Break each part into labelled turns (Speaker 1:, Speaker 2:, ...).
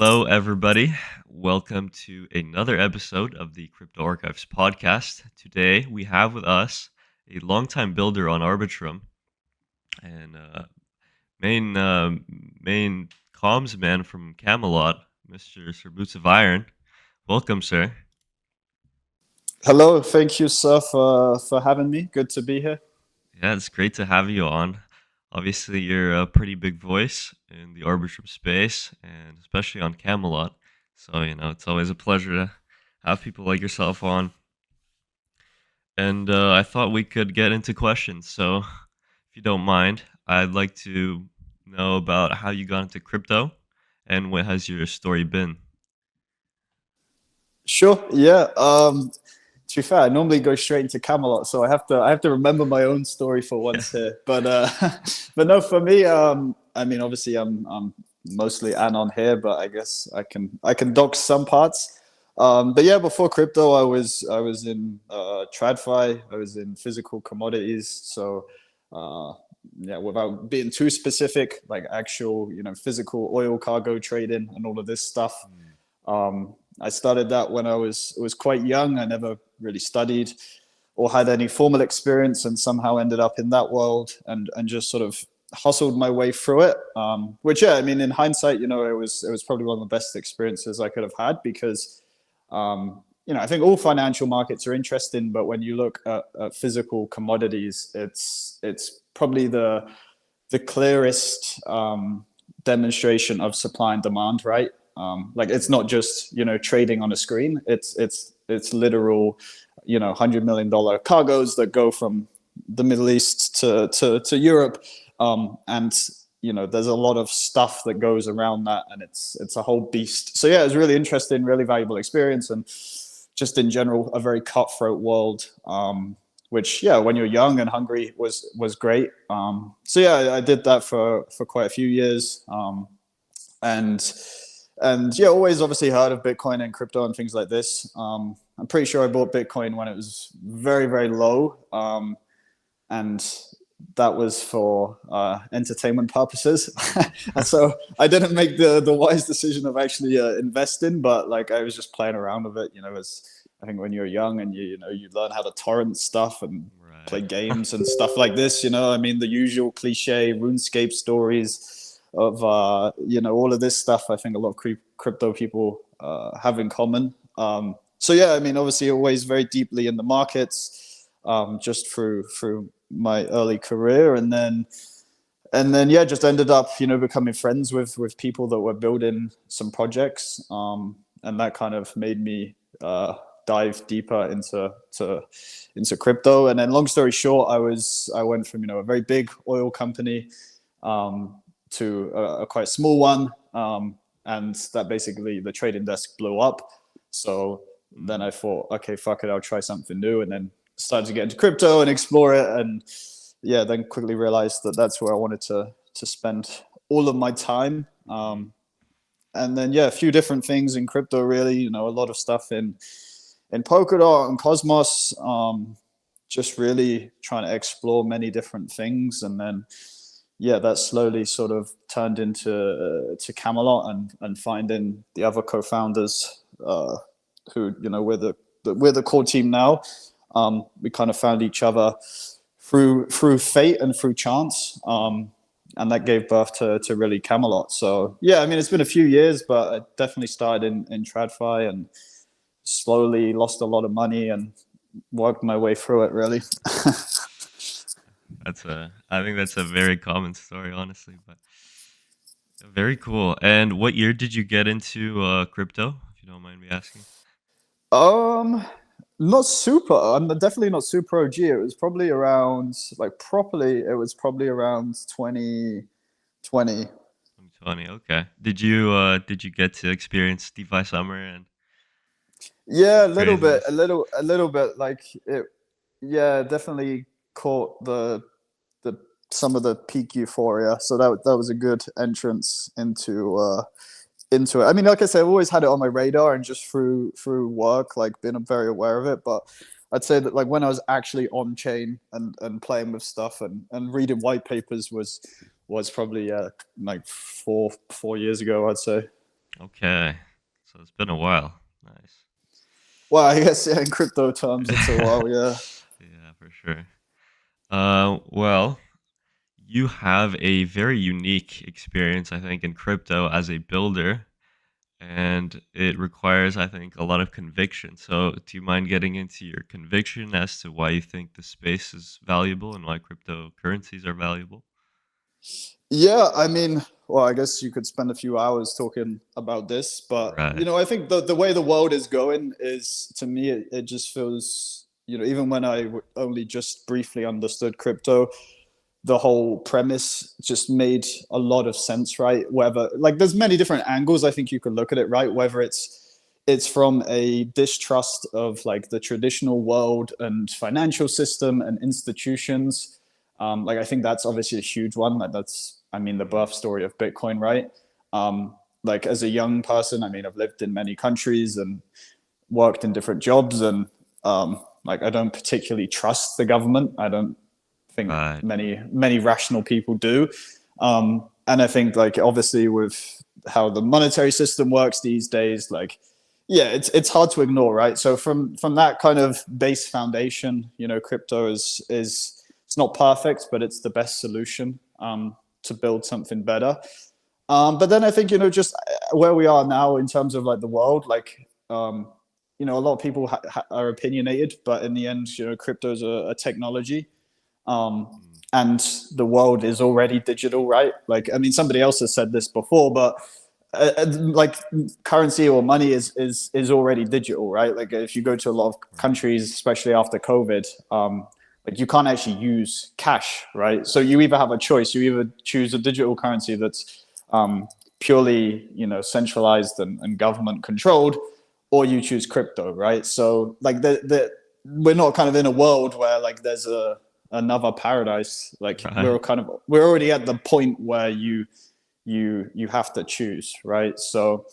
Speaker 1: Hello, everybody. Welcome to another episode of the Crypto Archives podcast. Today, we have with us a longtime builder on Arbitrum and main main comms man from Camelot, Mr. SirBootsOfIron. Welcome, sir.
Speaker 2: Hello, thank you, sir, for having me. Good to be here.
Speaker 1: Yeah, it's great to have you on. Obviously, you're a pretty big voice in the Arbitrum space, and especially on Camelot. So, it's always a pleasure to have people like yourself on. And I thought we could get into questions. So, if you don't mind, I'd like to know about how you got into crypto and what has your story been.
Speaker 2: Sure, yeah. To be fair, I normally go straight into Camelot, so I have to remember my own story for
Speaker 1: Yeah.
Speaker 2: once here. But but no, for me, I mean, obviously, I'm mostly anon here, but I guess I can dox some parts. But yeah, before crypto, I was in TradFi. I was in physical commodities. So yeah, without being too specific, like actual physical oil cargo trading and all of this stuff.
Speaker 1: Mm.
Speaker 2: I started that when I was quite young. I never really studied or had any formal experience, and somehow ended up in that world and just sort of hustled my way through it. Which, yeah, I mean, in hindsight, it was probably one of the best experiences I could have had because I think all financial markets are interesting, but when you look at physical commodities, it's probably the clearest demonstration of supply and demand, right? Like it's not just trading on a screen. It's literal, $100 million cargoes that go from the Middle East to Europe, and there's a lot of stuff that goes around that, and it's a whole beast. So yeah, it was really interesting, really valuable experience, and just in general a very cutthroat world. Which, yeah, when you're young and hungry was great. So yeah, I did that for quite a few years. And yeah, always obviously heard of Bitcoin and crypto and things like this. I'm pretty sure I bought Bitcoin when it was very, very low, and that was for entertainment purposes. And so I didn't make the wise decision of actually investing, but like I was just playing around with it. As I think when you're young and you learn how to torrent stuff and play
Speaker 1: Right.
Speaker 2: games and stuff like this. I mean, the usual cliche RuneScape stories of all of this stuff. I think a lot of crypto people have in common. So yeah, I mean, obviously, always very deeply in the markets, just through my early career, and then yeah, just ended up becoming friends with people that were building some projects, and that kind of made me dive deeper into crypto. And then, long story short, I went from a very big oil company to a quite small one, and that basically the trading desk blew up. So then
Speaker 1: Mm.
Speaker 2: I thought, okay, fuck it, I'll try something new, and then started to get into crypto and explore it, and yeah, then quickly realized that that's where I wanted to spend all of my time.
Speaker 1: Mm.
Speaker 2: And then yeah, a few different things in crypto, really. A lot of stuff in Polkadot and Cosmos. Just really trying to explore many different things, and then yeah, that slowly sort of turned into to Camelot, and finding the other co-founders, who we're the core team now. We kind of found each other through fate and through chance, and that gave birth to really Camelot. So yeah, I mean, it's been a few years, but I definitely started in TradFi and slowly lost a lot of money and worked my way through it, really.
Speaker 1: I think that's a very common story, honestly, but very cool. And what year did you get into crypto, if you don't mind me asking?
Speaker 2: um Not super. I'm definitely not super OG. It was probably around, like, properly, it was probably around 2020.
Speaker 1: 2020. Okay. Did you get to experience DeFi summer and
Speaker 2: Yeah, a little bit,
Speaker 1: craziness?
Speaker 2: a little bit. Like it, yeah, definitely caught the some of the peak euphoria. So that was a good entrance into it. I mean, like I said, I've always had it on my radar, and just through work, like, been very aware of it. But I'd say that, like, when I was actually on chain and playing with stuff and reading white papers was probably like four years ago, I'd say.
Speaker 1: Okay. So it's been a while. Nice.
Speaker 2: Well, I guess yeah, in crypto terms, it's a while. Yeah.
Speaker 1: Yeah, for sure. Well, you have a very unique experience, I think, in crypto as a builder, and it requires, I think, a lot of conviction. So, do you mind getting into your conviction as to why you think the space is valuable and why cryptocurrencies are valuable?
Speaker 2: Yeah, I mean, well, I guess you could spend a few hours talking about this, but
Speaker 1: Right.
Speaker 2: I think the way the world is going is, to me, it just feels, even when only just briefly understood crypto, the whole premise just made a lot of sense, right? Whether like there's many different angles I think you could look at it, right? Whether it's from a distrust of like the traditional world and financial system and institutions. Like I think that's obviously a huge one. Like that's, I mean, the
Speaker 1: Mhm.
Speaker 2: birth story of Bitcoin, right? Like as a young person, I mean, I've lived in many countries and worked in different jobs, and like I don't particularly trust the government. I don't think
Speaker 1: Right.
Speaker 2: many rational people do. And I think like obviously with how the monetary system works these days, like yeah, it's hard to ignore, right? So from that kind of base foundation, crypto is it's not perfect, but it's the best solution to build something better. But then I think just where we are now in terms of like the world, like a lot of people are opinionated, but in the end, crypto is a technology, um,
Speaker 1: Mm.
Speaker 2: and the world is already digital, right? Like, I mean, somebody else has said this before, but like currency or money is already digital, right? Like, if you go to a lot of
Speaker 1: Right.
Speaker 2: countries, especially after COVID, like you can't actually use cash, right? So you either have a choice: you either choose a digital currency that's purely, centralized and government controlled, or you choose crypto, right? So like we're not kind of in a world where like there's another paradise. Like
Speaker 1: Right.
Speaker 2: we're already at the point where you have to choose, right? So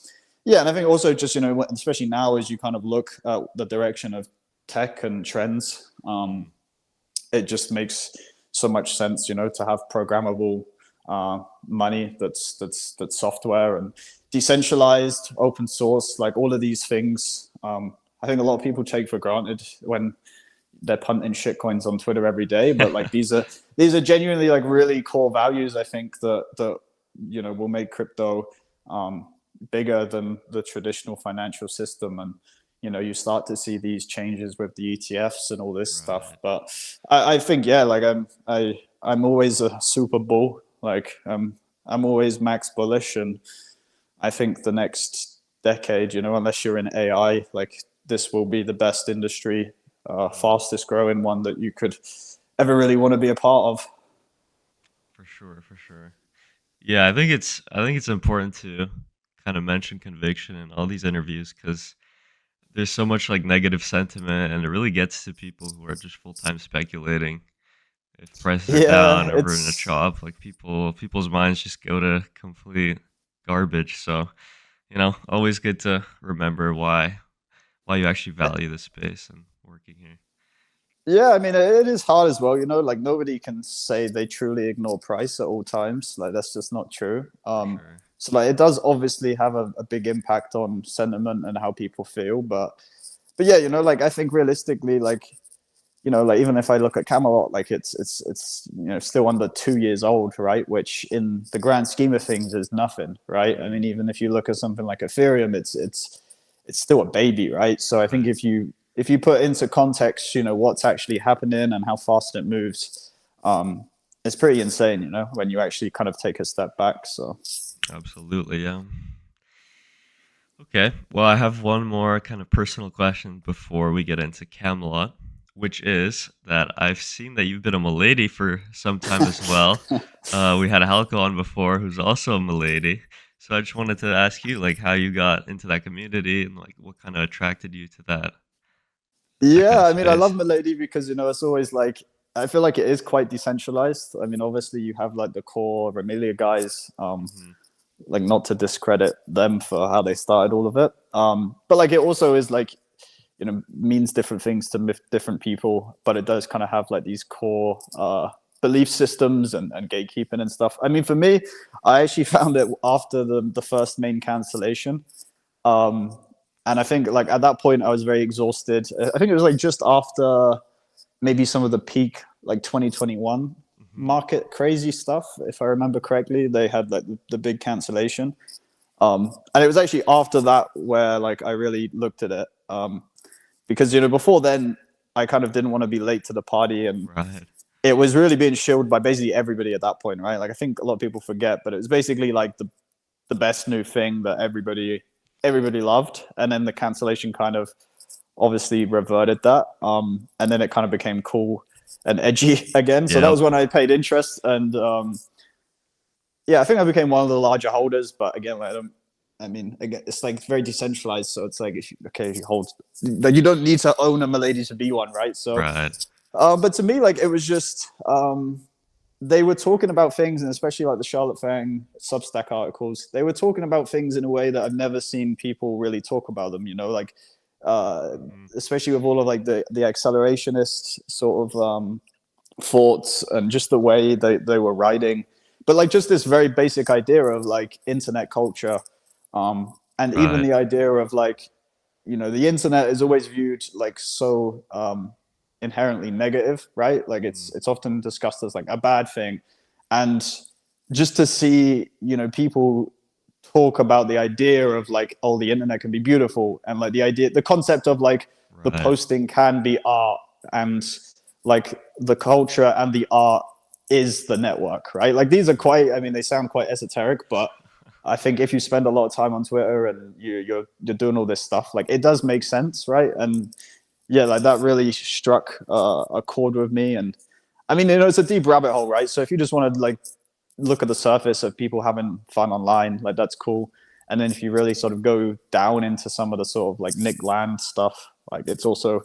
Speaker 2: yeah, and I think also just especially now as you kind of look at the direction of tech and trends,
Speaker 1: Mm.
Speaker 2: it just makes so much sense, to have programmable money that's software and decentralized, open source, like all of these things. I think a lot of people take for granted when they're punting shitcoins on Twitter every day, but like these are genuinely like really core values. I think that will make crypto um, bigger than the traditional financial system, and you start to see these changes with the ETFs and all this stuff.
Speaker 1: Right.
Speaker 2: But I think yeah, like I'm always a super bull. Like I'm always max bullish, and I think the next decade, unless you're in AI, like this will be the best industry,
Speaker 1: Mm.
Speaker 2: fastest growing one that you could ever really want to be a part of.
Speaker 1: For sure, for sure. Yeah, I think it's important to kind of mention conviction in all these interviews because there's so much like negative sentiment, and it really gets to people who are just full time speculating. If prices are down
Speaker 2: Yeah,
Speaker 1: or we're in a
Speaker 2: it's
Speaker 1: chop, like people's minds just go to complete garbage. So always good to remember why you actually value the space and working here.
Speaker 2: yeah. I mean, it is hard as well. Like nobody can say they truly ignore price at all times. Like that's just not true.
Speaker 1: For sure.
Speaker 2: So like it does obviously have a big impact on sentiment and how people feel, but yeah, like I think realistically, like like even if I look at Camelot, like it's still under 2 years old, right? Which in the grand scheme of things is nothing, right? I
Speaker 1: Mm.
Speaker 2: mean, even if you look at something like Ethereum, it's still a baby, right? So I think
Speaker 1: Right.
Speaker 2: if you put into context, what's actually happening and how fast it moves, it's pretty insane, when you actually kind of take a step back. So
Speaker 1: Absolutely. Yeah. Okay. Well, I have one more kind of personal question before we get into Camelot, which is that I've seen that you've been a milady for some time as well. We had Halko on before, who's also a milady. So I just wanted to ask you, like, how you got into that community and like what kind of attracted you to that kind
Speaker 2: yeah,
Speaker 1: of
Speaker 2: I mean, I love
Speaker 1: space.
Speaker 2: Milady because it's always like I feel like it is quite decentralized. I mean, obviously you have like the core Remilia guys,
Speaker 1: Hmm.
Speaker 2: like not to discredit them for how they started all of it, but like it also is like means different things to different people, but it does kind of have like these core belief systems and gatekeeping and stuff. I mean, for me, I actually found it after the first main cancellation. Um, and I think like at that point I was very exhausted. I think it was like just after maybe some of the peak like 2021
Speaker 1: Hmm.
Speaker 2: market crazy stuff, if I remember correctly. They had like the big cancellation. And it was actually after that where like I really looked at it. Because before then I kind of didn't want to be late to the party, and
Speaker 1: Right.
Speaker 2: it was really being shilled by basically everybody at that point, right? Like I think a lot of people forget, but it was basically like the best new thing that everybody loved, and then the cancellation kind of obviously reverted that. And then it kind of became cool and edgy again. So that
Speaker 1: Yep.
Speaker 2: was when I paid interest, and yeah, I think I became one of the larger holders. But again, like, I mean, again, it's like very decentralized, so it's like if you hold, like you don't need to own a milady to be one, right? So,
Speaker 1: Right.
Speaker 2: but to me, like it was just they were talking about things, and especially like the Charlotte Fang Substack articles, they were talking about things in a way that I've never seen people really talk about them. Like
Speaker 1: Hmm.
Speaker 2: especially with all of like the accelerationist sort of thoughts and just the way they were writing, but like just this very basic idea of like internet culture, and even
Speaker 1: Right.
Speaker 2: the idea of like the internet is always viewed like so inherently negative, right? Like
Speaker 1: Hmm.
Speaker 2: it's often discussed as like a bad thing, and just to see people talk about the idea of like, oh, the internet can be beautiful, and like the concept of like the
Speaker 1: Right.
Speaker 2: posting can be art, and like the culture and the art is the network, right? Like these are quite, I mean, they sound quite esoteric, but I think if you spend a lot of time on Twitter and you're doing all this stuff, like it does make sense, right? And yeah, like that really struck a chord with me. And I mean, it's a deep rabbit hole, right? So if you just want to like look at the surface of people having fun online, like that's cool. And then if you really sort of go down into some of the sort of like Nick Land stuff, like it's also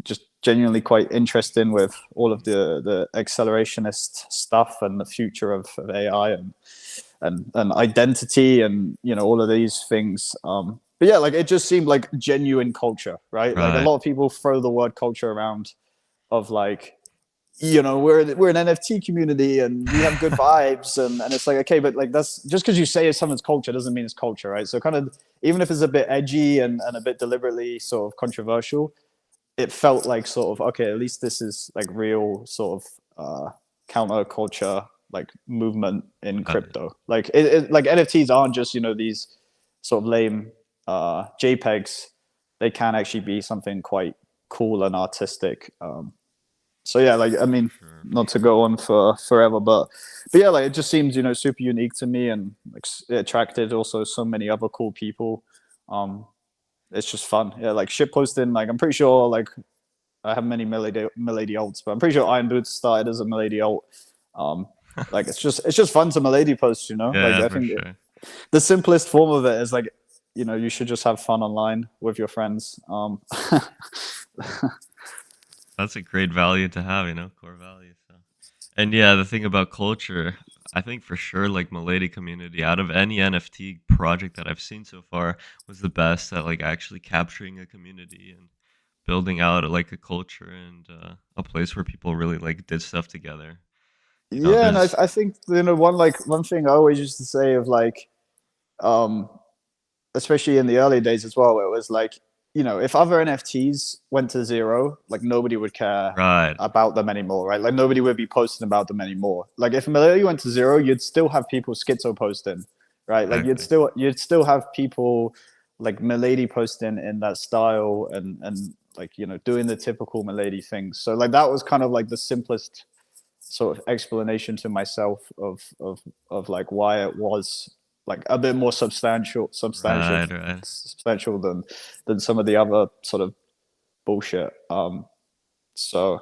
Speaker 2: just genuinely quite interesting with all of the accelerationist stuff and the future of AI and identity and all of these things. But yeah, like it just seemed like genuine culture, right? Like a
Speaker 1: Right.
Speaker 2: lot of people throw the word culture around of like we're an NFT community and we have good vibes, and it's like, okay, but like that's just because you say it's someone's culture doesn't mean it's culture, right? So kind of even if it's a bit edgy and a bit deliberately sort of controversial, it felt like sort of, okay, at least this is like real sort of counterculture like movement in
Speaker 1: Got it.
Speaker 2: crypto. Like like NFTs aren't just these sort of lame JPEGs. They can actually be something quite cool and artistic. So yeah, like I mean,
Speaker 1: For
Speaker 2: not to
Speaker 1: sure.
Speaker 2: go on for forever, but yeah, like it just seems super unique to me, and like it attracted also so many other cool people. Um, it's just fun. Yeah, like shit posting. Like I'm pretty sure like I have many milady alts, but I'm pretty sure Iron Boots started as a milady alt. Um, like it's just fun to milady post. Like
Speaker 1: Yeah,
Speaker 2: I
Speaker 1: for
Speaker 2: think
Speaker 1: sure.
Speaker 2: the simplest form of it is like you should just have fun online with your friends.
Speaker 1: That's a great value to have, core value. So, and yeah, the thing about culture, I think for sure, like Milady community, out of any NFT project that I've seen so far, was the best at like actually capturing a community and building out like a culture and a place where people really like did stuff together.
Speaker 2: Yeah, and
Speaker 1: There's
Speaker 2: I think one thing I always used to say of like um especially in the early days as well, where it was like, if other NFTs went to zero, like nobody would care
Speaker 1: right,
Speaker 2: about them anymore, right? Like nobody would be posting about them anymore. Like if Milady went to zero, you'd still have people schizo posting, right? Like you'd
Speaker 1: exactly.
Speaker 2: still you'd still have people like Milady posting in that style and like doing the typical Milady things. So like that was kind of like the simplest sort of explanation to myself of like why it was like a bit more
Speaker 1: Right, right.
Speaker 2: substantial than some of the other sort of bullshit. So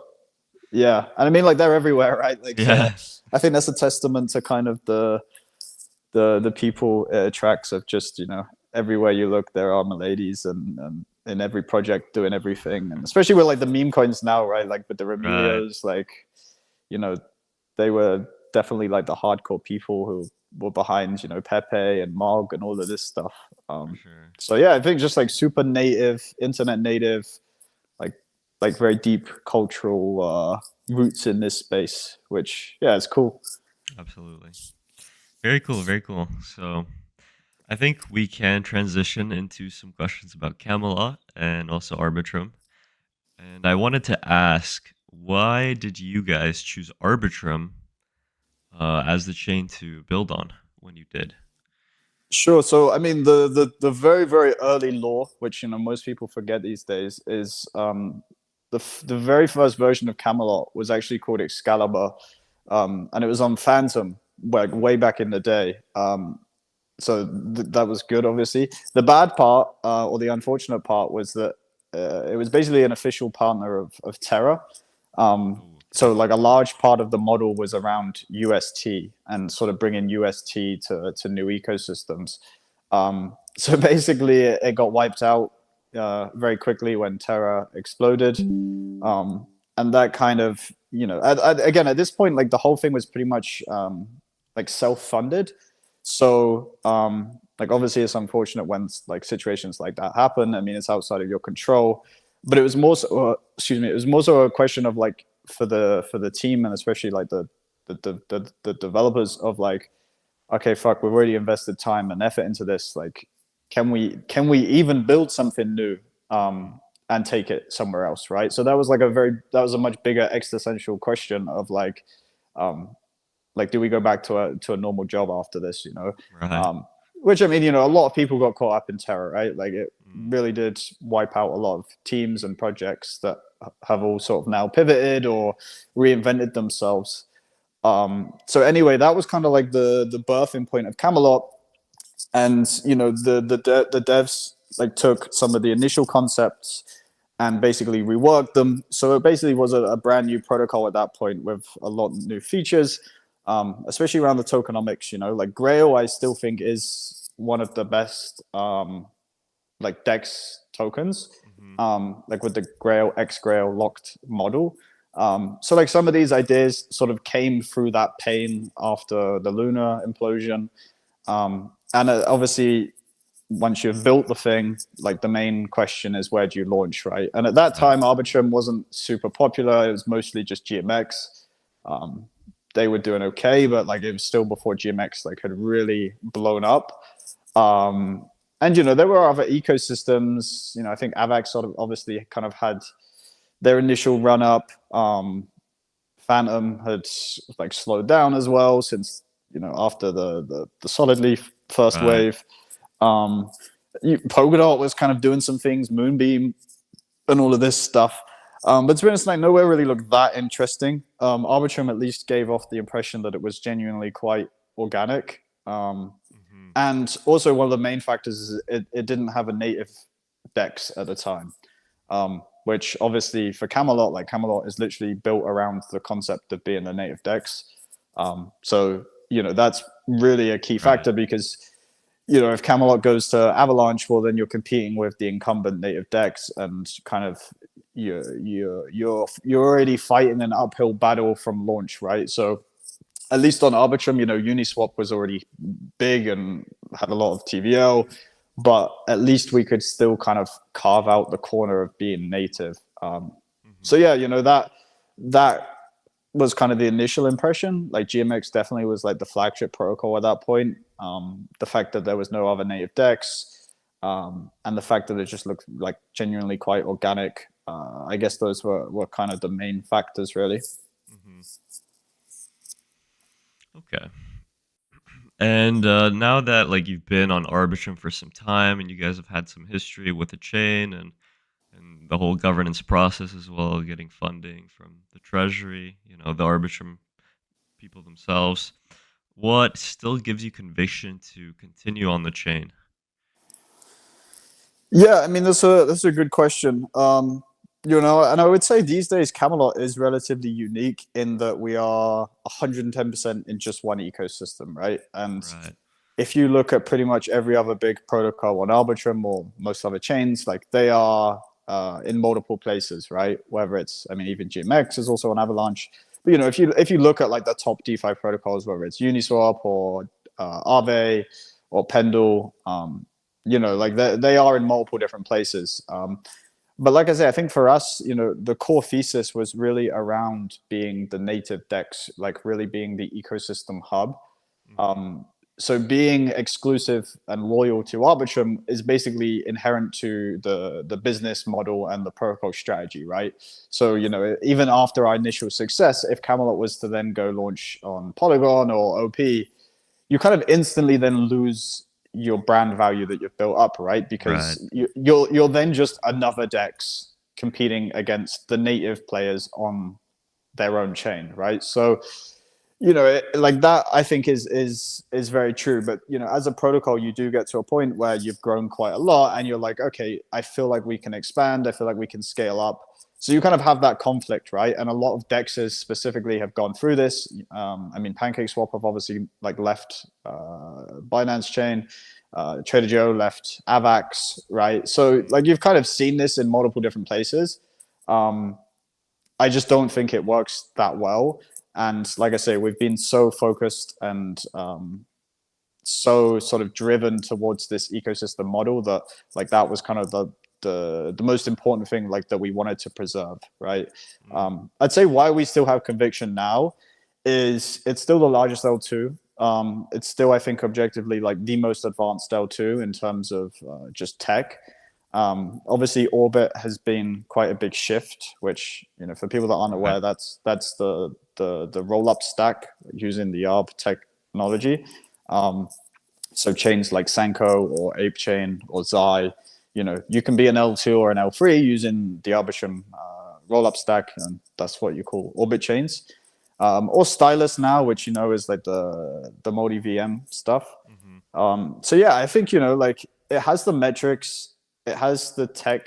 Speaker 2: yeah, and I mean like they're everywhere, right? Like
Speaker 1: Yeah,
Speaker 2: I think that's a testament to kind of the people it attracts of just everywhere you look there are miladies and in every project doing everything, and especially with like the meme coins now, right? Like with the
Speaker 1: right,
Speaker 2: Remelios, like you know they were definitely like the hardcore people who were behind Pepe and Mog and all of this stuff.
Speaker 1: for sure.
Speaker 2: So yeah, I think just like super native, internet native, like like very deep cultural roots in this space, which yeah, it's cool.
Speaker 1: Absolutely. Very cool. Very cool. So I think we can transition into some questions about Camelot and also Arbitrum. And I wanted to ask, why did you guys choose Arbitrum as the chain to build on when you did?
Speaker 2: Sure. So, I mean, the very very early lore, which most people forget these days, is the very first version of Camelot was actually called Excalibur, and it was on Phantom, like way back in the day. So that was good. Obviously, the bad part, or the unfortunate part, was that it was basically an official partner of Terra.
Speaker 1: Oh, okay.
Speaker 2: So like a large part of the model was around UST and sort of bringing UST to new ecosystems. So basically, it got wiped out very quickly when Terra exploded, and that kind of again at this point, like the whole thing was pretty much like self-funded. So like obviously it's unfortunate when like situations like that happen. I mean, it's outside of your control, but it was more so, excuse me, it was more so a question of like for the team and especially like the developers of like, okay, fuck, we've already invested time and effort into this. Like, can we even build something new
Speaker 1: Hmm.
Speaker 2: and take it somewhere else, right? So that was a much bigger existential question of like do we go back to a normal job after this,
Speaker 1: Right.
Speaker 2: um, which I mean, a lot of people got caught up in Terror, right? Like it
Speaker 1: Mm.
Speaker 2: really did wipe out a lot of teams and projects that have all sort of now pivoted or reinvented themselves. So anyway, that was kind of like the birthing point of Camelot, and the devs like took some of the initial concepts and basically reworked them. So it basically was a brand new protocol at that point with a lot of new features, especially around the tokenomics. Like Grail, I still think is one of the best like Dex tokens,
Speaker 1: Hmm.
Speaker 2: like with the Grail X Grail locked model. So like some of these ideas sort of came through that pain after the Luna implosion, and obviously once you've built the thing, like the main question is where do you launch, right? And at that
Speaker 1: Right.
Speaker 2: time, Arbitrum wasn't super popular. It was mostly just GMX. Um, they were doing okay, but like it was still before GMX like had really blown up. And there were other ecosystems. I think Avax sort of obviously kind of had their initial run up. Phantom had like slowed down as well since after the Solid Leaf first
Speaker 1: Right.
Speaker 2: wave. Um, Polkadot was kind of doing some things, Moonbeam, and all of this stuff. But to be honest, like nowhere really looked that interesting. Arbitrum at least gave off the impression that it was genuinely quite organic.
Speaker 1: Hmm.
Speaker 2: And also one of the main factors is it didn't have a native Dex at the time, which obviously for Camelot, like Camelot is literally built around the concept of being a native Dex. So that's really a key
Speaker 1: Right.
Speaker 2: factor because if Camelot goes to Avalanche, well, then you're competing with the incumbent native decks, and kind of you're already fighting an uphill battle from launch, right? So at least on Arbitrum, Uniswap was already big and had a lot of TVL, but at least we could still kind of carve out the corner of being native. So
Speaker 1: Hmm.
Speaker 2: yeah, that was kind of the initial impression. Like GMX definitely was like the flagship protocol at that point. The fact that there was no other native decks, and the fact that it just looked like genuinely quite organic. I guess those were kind of the main factors, really.
Speaker 1: Hmm. Okay. And now that like you've been on Arbitrum for some time and you guys have had some history with the chain and the whole governance process as well, getting funding from the treasury, the Arbitrum people themselves, what still gives you conviction to continue on the chain?
Speaker 2: Yeah, I mean that's a good question. And I would say these days Camelot is relatively unique in that we are 110% in just one ecosystem, right? And
Speaker 1: Right.
Speaker 2: if you look at pretty much every other big protocol on Arbitrum or most other chains, like they are in multiple places, right? Whether it's, I mean, even GMX is also on Avalanche. But if you look at like the top DeFi protocols, whether it's Uniswap or Aave or Pendle, like they are in multiple different places. but like I say, I think for us, the core thesis was really around being the native DEX, like really being the ecosystem hub.
Speaker 1: Hmm.
Speaker 2: So being exclusive and loyal to Arbitrum is basically inherent to the business model and the protocol strategy, right? So, even after our initial success, if Camelot was to then go launch on Polygon or OP, you kind of instantly then lose your brand value that you've built up, right?
Speaker 1: Right.
Speaker 2: Because you're then just another DEX competing against the native players on their own chain, right? So like that, I think is very true. But as a protocol, you do get to a point where you've grown quite a lot, and you're like, okay, I feel like we can expand. I feel like we can scale up. So you kind of have that conflict, right? And a lot of dexes specifically have gone through this. I mean, PancakeSwap have obviously like left Binance chain. Trader Joe left Avax, right? So
Speaker 1: Mm.
Speaker 2: like you've kind of seen this in multiple different places. Um, I just don't think it works that well. And like I say, we've been so focused and so sort of driven towards this ecosystem model that like that was kind of the most important thing like that we wanted to preserve, right?
Speaker 1: Mm.
Speaker 2: I'd say why we still have conviction now is it's still the largest L2. It's still, I think, objectively like the most advanced L2 in terms of just tech. Obviously, Orbit has been quite a big shift, which for people that aren't
Speaker 1: Right.
Speaker 2: aware, that's the roll up stack using the ARB technology. Um, so chains like Sanko or Ape Chain or Zai, you can be an L2 or an L3 using the Arbitrum roll up stack, and that's what you call Orbit chains. Or Stylus now, which is like the multi VM stuff.
Speaker 1: Hmm.
Speaker 2: So yeah, I think like it has the metrics, it has the tech,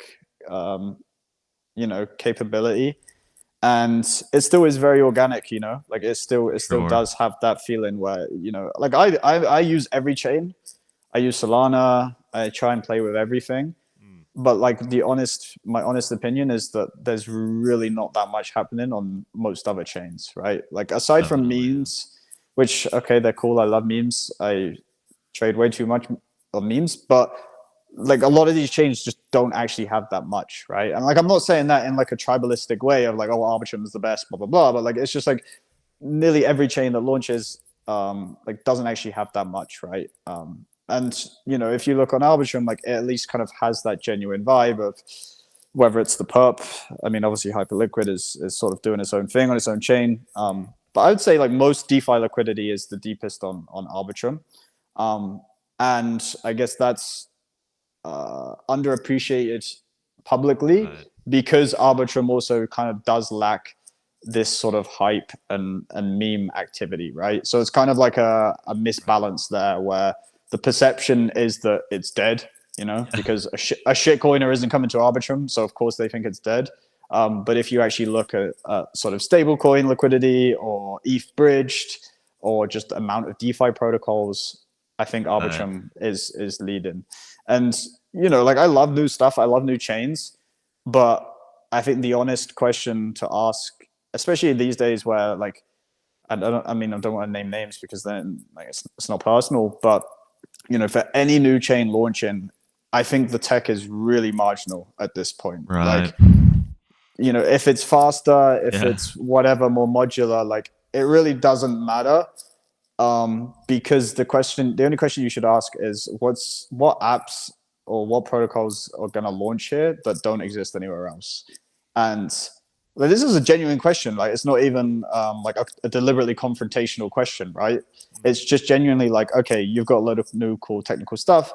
Speaker 2: um, capability, and it still is very organic. Like it still
Speaker 1: Sure.
Speaker 2: does have that feeling where like I use every chain. I use Solana. I try and play with everything.
Speaker 1: Mm.
Speaker 2: But like my honest opinion is that there's really not that much happening on most other chains, right? Like aside from
Speaker 1: Definitely. Yeah.
Speaker 2: memes, which okay, they're cool. I love memes. I trade way too much of memes, but like a lot of these chains just don't actually have that much, right? And like I'm not saying that in like a tribalistic way of like, oh, Arbitrum is the best, blah blah blah, but like it's just like nearly every chain that launches like doesn't actually have that much, right? And if you look on Arbitrum, like it at least kind of has that genuine vibe of whether it's the perp. I mean, obviously Hyperliquid is sort of doing its own thing on its own chain.
Speaker 1: Mm.
Speaker 2: But I would say like most DeFi liquidity is the deepest on Arbitrum. Um, and I guess that's underappreciated publicly
Speaker 1: Right.
Speaker 2: because Arbitrum also kind of does lack this sort of hype and meme activity, right? So it's kind of like a
Speaker 1: Right.
Speaker 2: misbalance there where the perception is that it's dead,
Speaker 1: Yeah.
Speaker 2: because a shitcoiner isn't coming to Arbitrum, so of course they think it's dead. But if you actually look at sort of stablecoin liquidity or ETH bridged or just the amount of DeFi protocols, I think
Speaker 1: Right.
Speaker 2: Arbitrum is leading. And like I love new stuff, I love new chains, but I think the honest question to ask, especially these days where like I don't want to name names because then like it's not personal, but for any new chain launching, I think the tech is really marginal at this point.
Speaker 1: Right.
Speaker 2: Like, if it's faster, if
Speaker 1: Yeah.
Speaker 2: it's whatever more modular, like it really doesn't matter. Because the only question you should ask is what apps or what protocols are going to launch here that don't exist anywhere else. And like, this is a genuine question. Like, it's not even like a deliberately confrontational question, right?
Speaker 1: Mm.
Speaker 2: It's just genuinely like, okay, you've got a load of new cool technical stuff.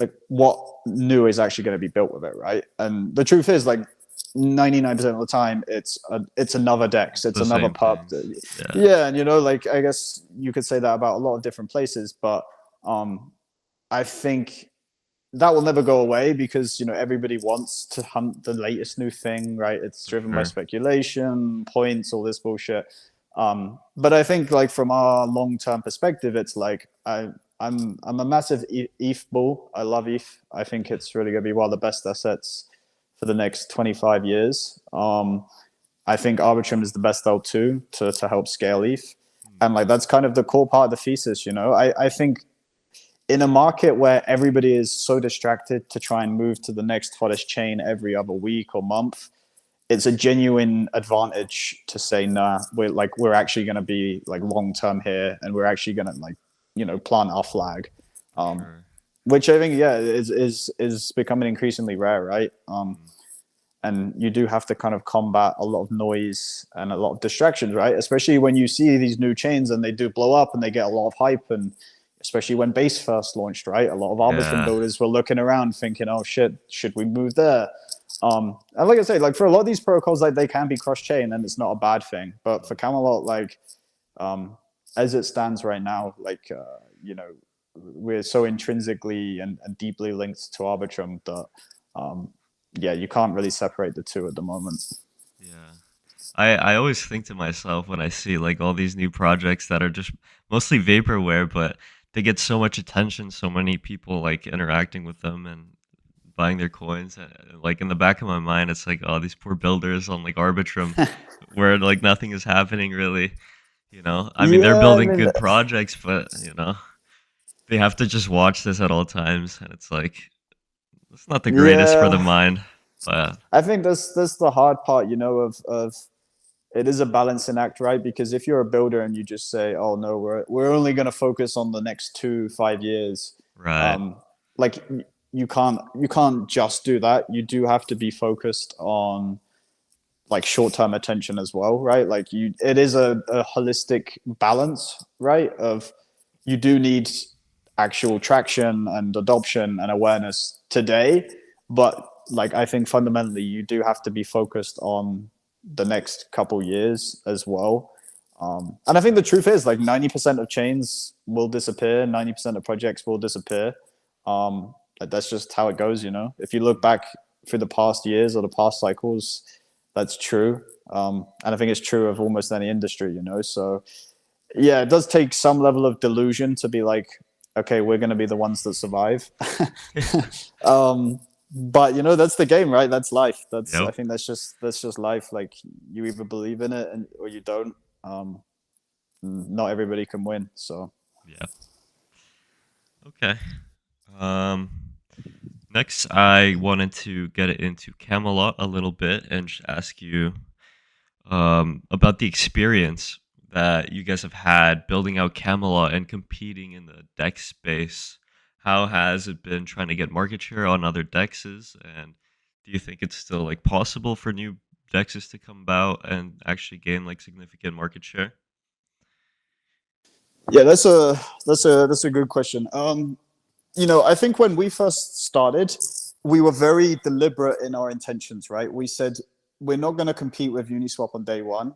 Speaker 2: Like, what new is actually going to be built with it, right? And the truth is, like, 99% of the time, it's another Dex,
Speaker 1: It's
Speaker 2: it's
Speaker 1: the
Speaker 2: another
Speaker 1: same
Speaker 2: pub.
Speaker 1: things. Yeah.
Speaker 2: Yeah, and like I guess you could say that about a lot of different places, but I think that will never go away because everybody wants to hunt the latest new thing, right? It's
Speaker 1: For
Speaker 2: driven by
Speaker 1: sure.
Speaker 2: speculation, points, all this bullshit. But I think like from our long term perspective, it's like I'm a massive ETH bull. I love ETH. I think it's really going to be one of the best assets for the next 25 years. I think Arbitrum is the best L2 to help scale ETH.
Speaker 1: Mm.
Speaker 2: And like that's kind of the core part of the thesis. I think in a market where everybody is so distracted to try and move to the next hottest chain every other week or month, it's a genuine advantage to say, nah, we're actually going to be like long term here, and we're actually going to like, plant our flag.
Speaker 1: For
Speaker 2: Um,
Speaker 1: sure.
Speaker 2: which I think, yeah, is becoming increasingly rare, right?
Speaker 1: Mm.
Speaker 2: And you do have to kind of combat a lot of noise and a lot of distractions, right? Especially when you see these new chains and they do blow up and they get a lot of hype, and especially when base first launched, right? A lot of Arbitrum
Speaker 1: Yeah.
Speaker 2: builders were looking around thinking, oh shit, should we move there? And like I say, like for a lot of these protocols, like they can be cross chain and it's not a bad thing. But for Camelot, like um, as it stands right now, like we're so intrinsically and deeply linked to Arbitrum that yeah, you can't really separate the two at the moment.
Speaker 1: Yeah. I always think to myself when I see like all these new projects that are just mostly vaporware, but they get so much attention, so many people like interacting with them and buying their coins. Like in the back of my mind, it's like, oh, these poor builders on like Arbitrum, where like nothing is happening really. I mean, they're
Speaker 2: Yeah, I
Speaker 1: building
Speaker 2: mean,
Speaker 1: good projects, but they have to just watch this at all times, and it's like it's not the greatest for the
Speaker 2: yeah,
Speaker 1: mind. But
Speaker 2: I think that's the hard part, of it is a balancing act, right? Because if you're a builder and you just say, "Oh no, we're only going to focus on the next 2 5 years,"
Speaker 1: right,
Speaker 2: um, like you can't just do that. You do have to be focused on like short-term attention as well, right? Like it is a holistic balance, right? Of you do need actual traction and adoption and awareness today, but like I think fundamentally you do have to be focused on the next couple years as well. And I think the truth is like 90% of chains will disappear, 90% of projects will disappear. That's just how it goes, if you look back through the past years or the past cycles, that's true. And I think it's true of almost any industry, so yeah, it does take some level of delusion to be like, okay, we're going to be the ones that survive. um, but that's the game, right? That's life. I
Speaker 1: yep,
Speaker 2: think that's just life. Like you either believe in it or you don't. Not everybody can win. So
Speaker 1: yeah, okay. Um, Next, I wanted to get into Camelot a little bit and just ask you about the experience that you guys have had building out Camelot and competing in the dex space. How has it been trying to get market share on other dexes? And do you think it's still like possible for new dexes to come about and actually gain like significant market share?
Speaker 2: yeah, that's a good question. I think when we first started, we were very deliberate in our intentions, right? We said we're not going to compete with Uniswap on day one.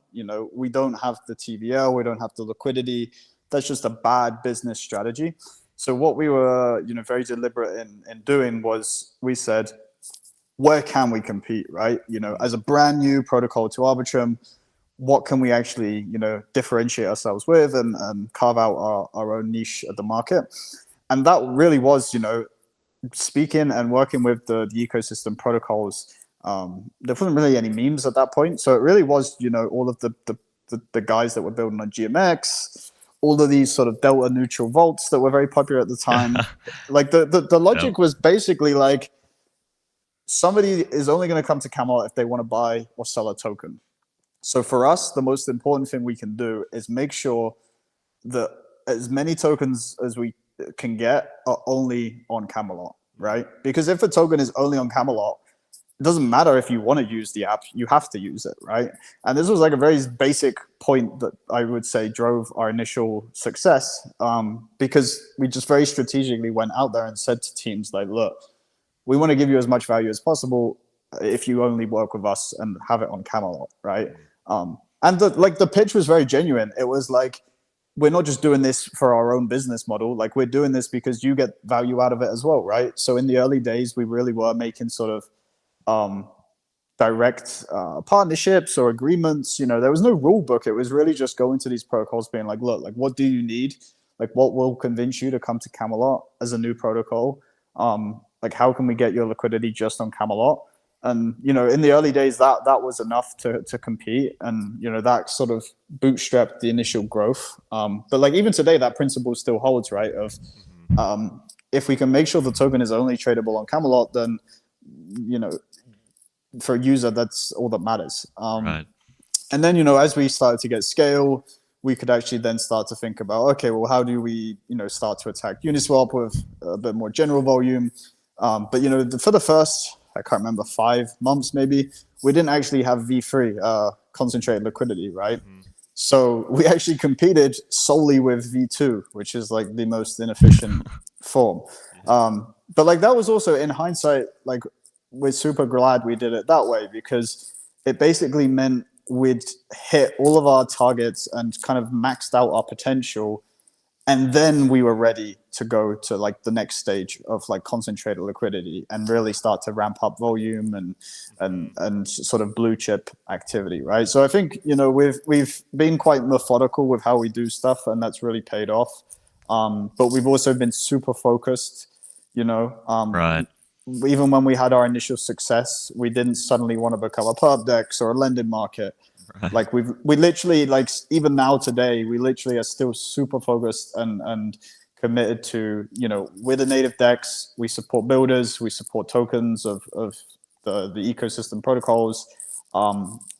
Speaker 2: We don't have the TVL, we don't have the liquidity. That's just a bad business strategy. So what we were, very deliberate in doing was we said, where can we compete, right? As a brand new protocol to Arbitrum, what can we actually, differentiate ourselves with and carve out our own niche at the market? And that really was, speaking and working with the ecosystem protocols. There wasn't really any memes at that point, so it really was, all of the guys that were building on GMX, all of these sort of delta neutral vaults that were very popular at the time. Like the
Speaker 1: Yep.
Speaker 2: logic was basically like somebody is only going to come to Camelot if they want to buy or sell a token. So for us, the most important thing we can do is make sure that as many tokens as we can get are only on Camelot, right? Because if a token is only on Camelot, it doesn't matter if you want to use the app, you have to use it, right? And this was like a very basic point that I would say drove our initial success, because we just very strategically went out there and said to teams like, look, we want to give you as much value as possible if you only work with us and have it on Camelot, right? And the pitch was very genuine. It was like, we're not just doing this for our own business model. Like we're doing this because you get value out of it as well, right? So in the early days, we really were making sort of um, direct partnerships or agreements. There was no rule book. It was really just going to these protocols, being like, look, like what do you need? Like what will convince you to come to Camelot as a new protocol? Like how can we get your liquidity just on Camelot? And in the early days, that was enough to compete, and that sort of bootstrapped the initial growth. But like even today, that principle still holds, right? Of
Speaker 1: Mhm.
Speaker 2: if we can make sure the token is only tradable on Camelot, then you know, for a user, that's all that matters.
Speaker 1: Right.
Speaker 2: And then, as we started to get scale, we could actually then start to think about, okay, well, how do we, start to attack Uniswap with a bit more general volume? But, for the first, I can't remember, 5 months maybe, we didn't actually have V3, concentrated liquidity, right?
Speaker 1: Mm-hmm.
Speaker 2: So we actually competed solely with V2, which is like the most inefficient form.
Speaker 1: Yeah.
Speaker 2: But like that was also, in hindsight, like we're super glad we did it that way, because it basically meant we'd hit all of our targets and kind of maxed out our potential, and then we were ready to go to like the next stage of like concentrated liquidity and really start to ramp up volume and
Speaker 1: Mm-hmm.
Speaker 2: and sort of blue chip activity, right? So I think we've been quite methodical with how we do stuff, and that's really paid off. But we've also been super focused. you know um,
Speaker 1: Right.
Speaker 2: Even when we had our initial success, we didn't suddenly want to become a perp dex or a lending market.
Speaker 1: Right.
Speaker 2: Like we literally, like, even now today, we literally are still super focused and committed to, we're the native dex. We support builders, we support tokens of the ecosystem protocols.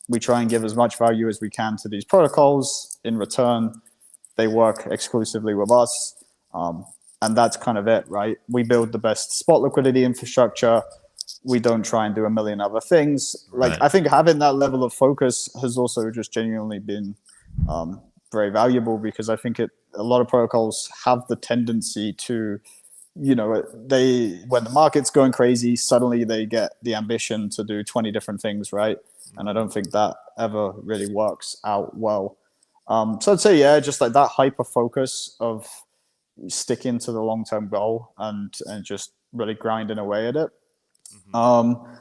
Speaker 2: We try and give as much value as we can to these protocols. In return, they work exclusively with us. And that's kind of it, right? We build the best spot liquidity infrastructure. We don't try and do a million other things. Like,
Speaker 1: Right.
Speaker 2: I think having that level of focus has also just genuinely been very valuable, because I think a lot of protocols have the tendency to, they, when the market's going crazy, suddenly they get the ambition to do 20 different things, right? And I
Speaker 1: Mm-hmm.
Speaker 2: don't think that ever really works out well. So I'd say, yeah, just like that hyper focus of sticking to the long term goal and just really grinding away at it.
Speaker 1: Mm-hmm.
Speaker 2: Um,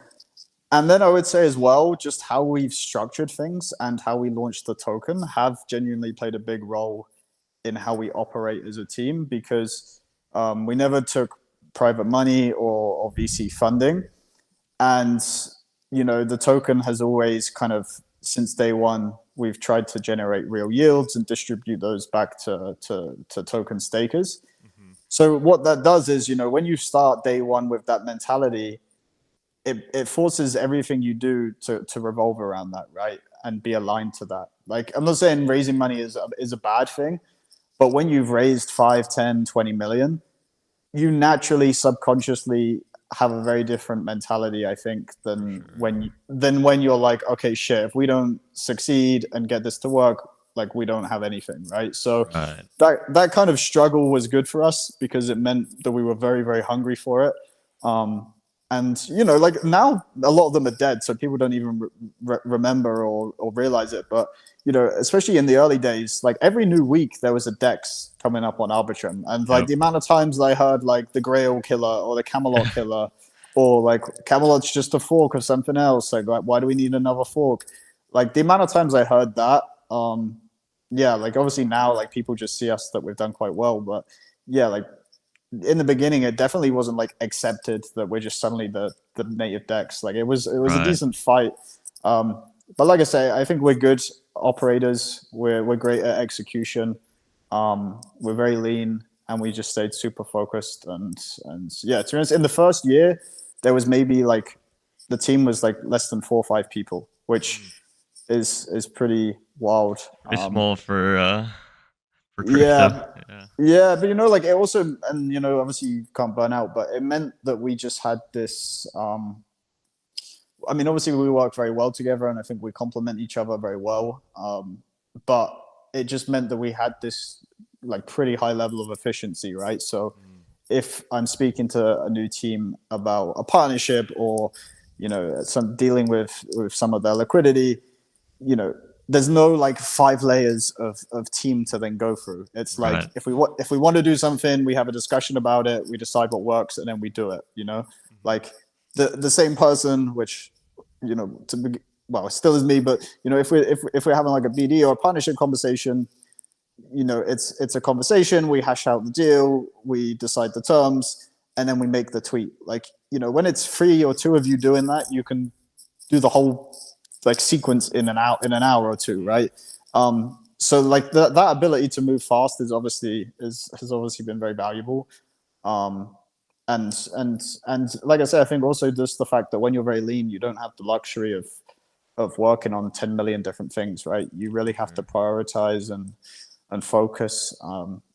Speaker 2: and then I would say as well, just how we've structured things and how we launched the token have genuinely played a big role in how we operate as a team, because we never took private money or VC funding. And, the token has always kind of, since day one, we've tried to generate real yields and distribute those back to token stakers.
Speaker 1: Mm-hmm.
Speaker 2: So what that does is, when you start day one with that mentality, it forces everything you do to revolve around that, right? And be aligned to that. Like, I'm not saying raising money is a bad thing, but when you've raised 5, 10, 20 million, you naturally subconsciously have a very different mentality, I think,
Speaker 1: For
Speaker 2: than
Speaker 1: sure.
Speaker 2: when you're like, okay, shit, if we don't succeed and get this to work, like, we don't have anything, right? So
Speaker 1: Right.
Speaker 2: that kind of struggle was good for us, because it meant that we were very, very hungry for it. And like, now a lot of them are dead, so people don't even remember or realize it. But especially in the early days, like, every new week there was a dex coming up on Arbitrum, and like
Speaker 1: Yep.
Speaker 2: the amount of times I heard like the Grail killer or the Camelot killer, or like Camelot's just a fork of something else. Like, why do we need another fork? Like, the amount of times I heard that, yeah, like, obviously now, like, people just see us that we've done quite well, but yeah, like, in the beginning, it definitely wasn't like accepted that we're just suddenly the native dex. Like, it was a
Speaker 1: Right.
Speaker 2: decent fight. But like I say, I think we're good operators. We're great at execution. We're very lean, and we just stayed super focused. And yeah, to be honest, in the first year, there was maybe like, the team was like less than 4 or 5 people, which
Speaker 1: Mm.
Speaker 2: is pretty wild.
Speaker 1: Pretty small for crypto.
Speaker 2: Yeah,
Speaker 1: Yeah.
Speaker 2: yeah, but like, it also, and obviously you can't burn out, but it meant that we just had this. I mean, obviously we work very well together, and I think we complement each other very well. But it just meant that we had this like pretty high level of efficiency, right? So
Speaker 1: Mm.
Speaker 2: if I'm speaking to a new team about a partnership, or some dealing with some of their liquidity, you know there's no like 5 layers of team to then go through. It's like,
Speaker 1: Right.
Speaker 2: if we want to do something, we have a discussion about it, we decide what works, and then we do it.
Speaker 1: Mm-hmm.
Speaker 2: Like, the same person, which well, it still is me, but if we're having like a BD or a partnership conversation, it's a conversation. We hash out the deal, we decide the terms, and then we make the tweet. Like, when it's 3 or 2 of you doing that, you can do the whole like sequence in an hour or two,
Speaker 1: Mm.
Speaker 2: right? So like, that ability to move fast has obviously been very valuable. And like I said, I think also just the fact that when you're very lean, you don't have the luxury of working on 10 million different things, right? You really have to
Speaker 1: Sure.
Speaker 2: prioritize and focus.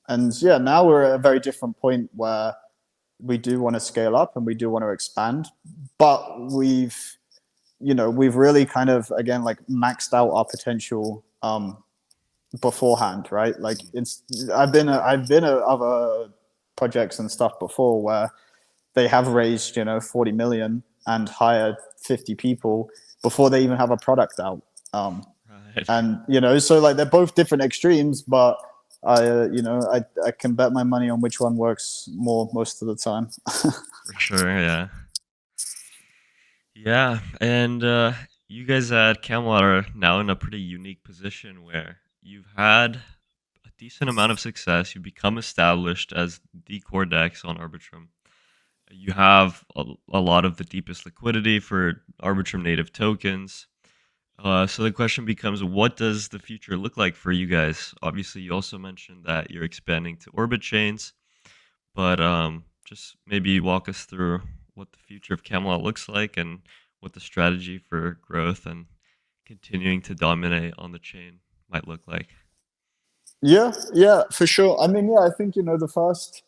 Speaker 2: And yeah, now we're at a very different point where we do want to scale up and we do want to expand, but we've really kind of again like maxed out our potential beforehand, right? Like
Speaker 1: Mm.
Speaker 2: it's I've been at other projects and stuff before where they have raised 40 million and hired 50 people before they even have a product out.
Speaker 1: Right.
Speaker 2: And so like they're both different extremes, but I can bet my money on which one works more most of the time.
Speaker 1: For sure, yeah. Yeah, and you guys at Camelot are now in a pretty unique position where you've had a decent amount of success. You've become established as the core DEX on Arbitrum. You have a lot of the deepest liquidity for Arbitrum native tokens. So the question becomes, what does the future look like for you guys? Obviously, you also mentioned that you're expanding to orbit chains, but just maybe walk us through what the future of Camelot looks like and what the strategy for growth and continuing to dominate on the chain might look like.
Speaker 2: Yeah, yeah, for sure. I mean, yeah, I think the first,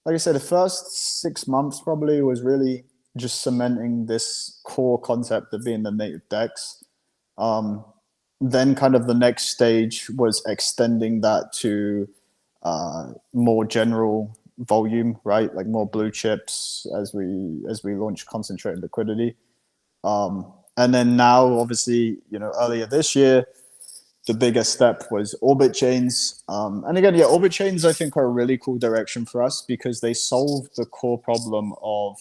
Speaker 2: like I said, the first 6 months probably was really just cementing this core concept of being the native DEX. Um, then kind of the next stage was extending that to more general volume, right? Like more blue chips as we launch concentrated liquidity. And then now, obviously, earlier this year, the biggest step was orbit chains. And again, yeah, orbit chains I think are a really cool direction for us because they solve the core problem of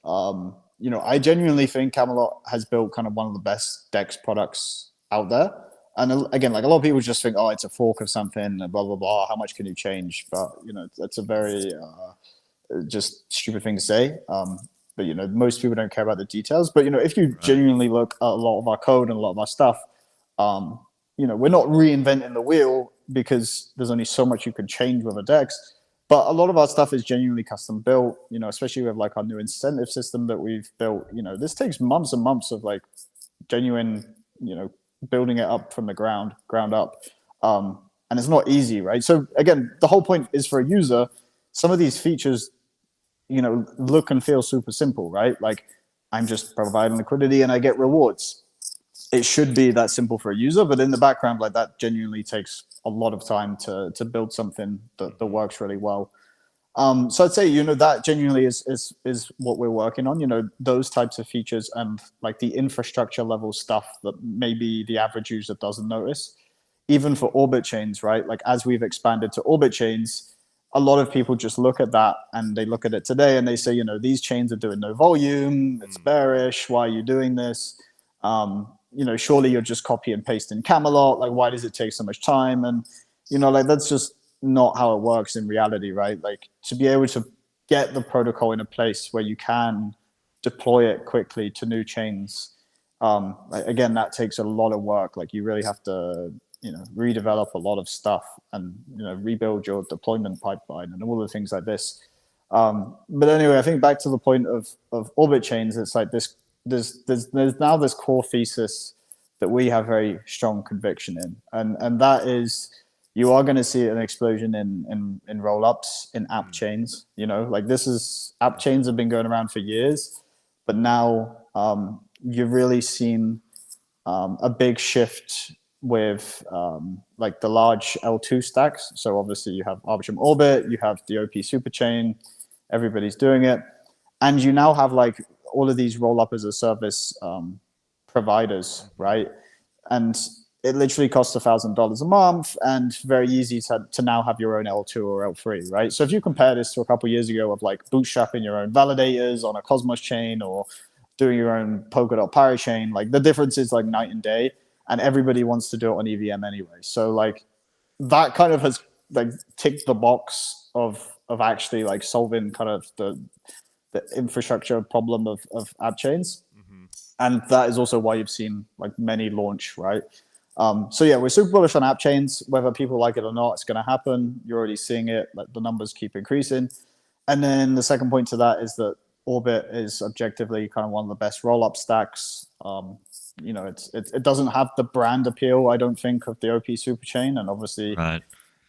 Speaker 2: I genuinely think Camelot has built kind of one of the best DEX products out there. And again, like a lot of people just think, oh, it's a fork of something, blah blah blah. How much can you change? But that's a very just stupid thing to say. But most people don't care about the details. But if you
Speaker 1: Right.
Speaker 2: genuinely look at a lot of our code and a lot of our stuff, um, we're not reinventing the wheel because there's only so much you can change with a DEX. But a lot of our stuff is genuinely custom built, especially with like our new incentive system that we've built. This takes months and months of like genuine, building it up from the ground up. And it's not easy, right? So again, the whole point is for a user, some of these features, look and feel super simple, right? Like I'm just providing liquidity and I get rewards. It should be that simple for a user, but in the background, like that genuinely takes a lot of time to build something that
Speaker 1: Hmm.
Speaker 2: works really well. So I'd say that genuinely is what we're working on. Those types of features and like the infrastructure level stuff that maybe the average user doesn't notice. Even for orbit chains, right? Like as we've expanded to orbit chains, a lot of people just look at that and they look at it today and they say, these chains are doing no volume, it's
Speaker 1: Mm.
Speaker 2: bearish. Why are you doing this? Surely you're just copy and paste in Camelot. Like, why does it take so much time? And like that's just not how it works in reality, right? Like to be able to get the protocol in a place where you can deploy it quickly to new chains. Like, again, that takes a lot of work. Like you really have to, redevelop a lot of stuff and rebuild your deployment pipeline and all the things like this. But anyway, I think back to the point of orbit chains, it's like this. There's now this core thesis that we have very strong conviction in, and that is you are going to see an explosion in roll ups in app
Speaker 1: Mm.
Speaker 2: chains. Like this is app chains have been going around for years, but now you've really seen a big shift with like the large L2 stacks. So obviously you have Arbitrum Orbit, you have the OP Superchain, everybody's doing it, and you now have like all of these roll up as a service providers,
Speaker 1: Hmm.
Speaker 2: right? And it literally costs $1,000 a month and very easy to now have your own L2 or L3, right? So if you
Speaker 1: Right.
Speaker 2: compare this to a couple of years ago of like bootstrapping your own validators on a Cosmos chain or doing your own Polkadot Pirate chain, like the difference is like night and day, and everybody wants to do it on EVM anyway. So like that kind of has like ticked the box of actually like solving kind of the infrastructure problem of app chains,
Speaker 1: Hmm.
Speaker 2: and that is also why you've seen like many launch, right? So yeah, we're super bullish on app chains. Whether people like it or not, it's going to happen. You're already seeing it. Like the numbers keep increasing. And then the second point to that is that Orbit is objectively kind of one of the best roll-up stacks. It doesn't have the brand appeal, I don't think, of the OP superchain, and obviously
Speaker 1: Right.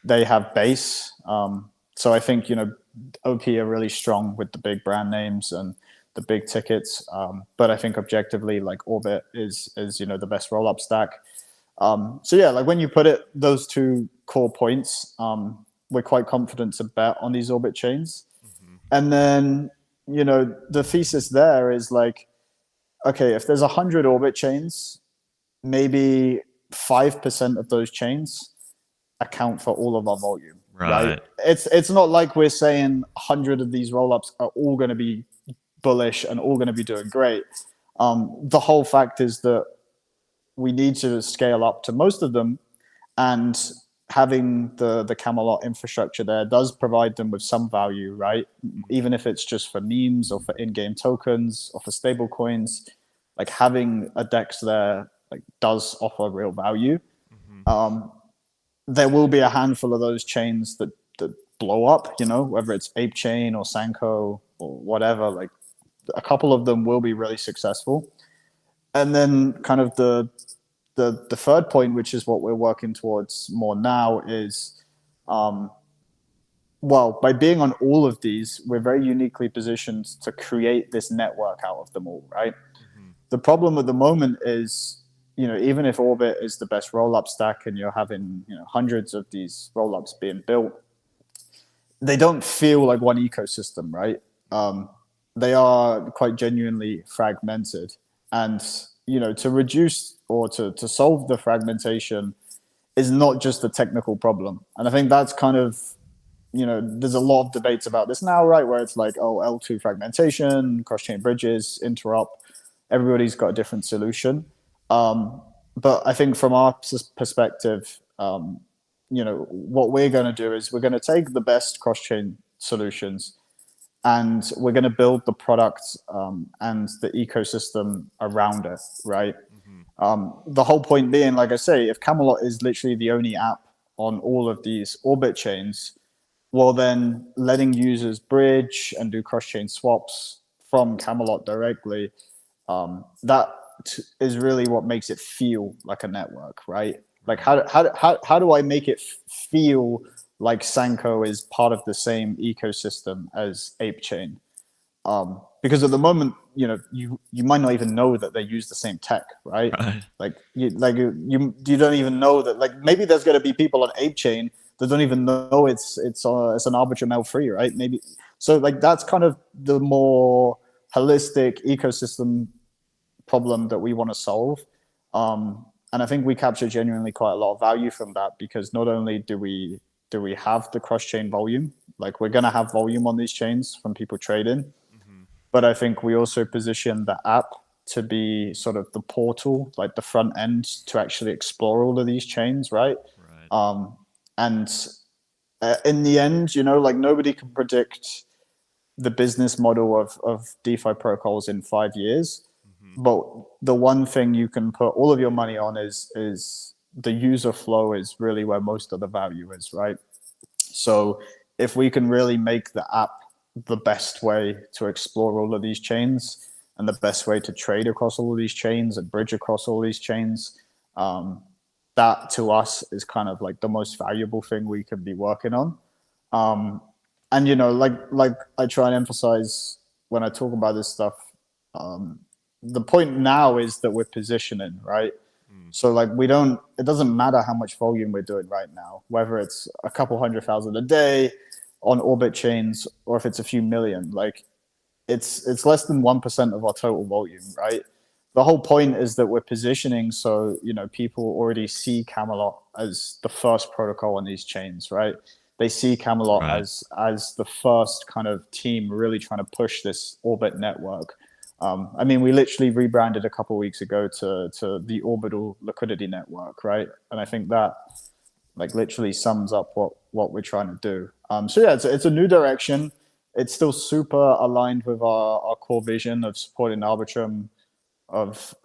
Speaker 2: they have base. So I think OP are really strong with the big brand names and the big tickets. But I think objectively, like Orbit is the best roll-up stack. So yeah, like when you put it those two core points, we're quite confident to bet on these Orbit chains.
Speaker 1: Hmm.
Speaker 2: And then the thesis there is like, okay, if there's 100 Orbit chains, maybe 5% of those chains account for all of our volume, right?
Speaker 1: Right.
Speaker 2: It's not like we're saying 100 of these rollups are all going to be bullish and all going to be doing great. The whole fact is that we need to scale up to most of them, and having the Camelot infrastructure there does provide them with some value, right? Even if it's just for memes or for in-game tokens or for stable coins, like having a DEX there like does offer real value.
Speaker 1: Hmm.
Speaker 2: There will be a handful of those chains that blow up, whether it's Ape Chain or Sanko or whatever. Like a couple of them will be really successful. And then kind of the third point, which is what we're working towards more now, is by being on all of these, we're very uniquely positioned to create this network out of them all, right?
Speaker 1: Hmm.
Speaker 2: The problem at the moment is, even if Orbit is the best roll-up stack and you're having hundreds of these roll-ups being built, they don't feel like one ecosystem, right? They are quite genuinely fragmented, and to reduce or to solve the fragmentation is not just a technical problem. And I think that's kind of there's a lot of debates about this now, right? Where it's like, oh, L2 fragmentation, cross-chain bridges, interop. Everybody's got a different solution. But I think from our perspective, what we're going to do is we're going to take the best cross-chain solutions and we're going to build the product and the ecosystem around it, right?
Speaker 1: Hmm.
Speaker 2: The whole point being, like I say, if Camelot is literally the only app on all of these Orbit chains, well, then letting users bridge and do cross-chain swaps from Camelot directly, that is really what makes it feel like a network, right? Like
Speaker 1: Right.
Speaker 2: how do I make it feel like Sanko is part of the same ecosystem as ApeChain? Because at the moment, you might not even know that they use the same tech, right?
Speaker 1: Right.
Speaker 2: Like you don't even know that. Like maybe there's going to be people on ApeChain that don't even know it's an Arbitrum L3, right? Maybe so. Like that's kind of the more holistic ecosystem problem that we want to solve. And I think we capture genuinely quite a lot of value from that, because not only do we have the cross chain volume, like we're going to have volume on these chains from people trading,
Speaker 1: Hmm.
Speaker 2: but I think we also position the app to be sort of the portal, like the front end to actually explore all of these chains, right?
Speaker 1: Right.
Speaker 2: And in the end, like nobody can predict the business model of DeFi protocols in 5 years.
Speaker 1: Hmm.
Speaker 2: But the one thing you can put all of your money on is the user flow is really where most of the value is, right? So if we can really make the app the best way to explore all of these chains and the best way to trade across all of these chains and bridge across all these chains, that to us is kind of like the most valuable thing we can be working on. Um, and like I try and emphasize when I talk about this stuff, um, the point now is that we're positioning, right?
Speaker 1: Mm.
Speaker 2: So like it doesn't matter how much volume we're doing right now, whether it's a couple 100,000 a day on Orbit chains or if it's a few million. Like it's less than 1% of our total volume, right? The whole point is that we're positioning so people already see Camelot as the first protocol on these chains, right? They see Camelot
Speaker 1: Right.
Speaker 2: as the first kind of team really trying to push this Orbit network. I mean, we literally rebranded a couple of weeks ago to the Orbital Liquidity Network, right? And I think that like literally sums up what we're trying to do. So yeah, it's a new direction. It's still super aligned with our core vision of supporting Arbitrum, of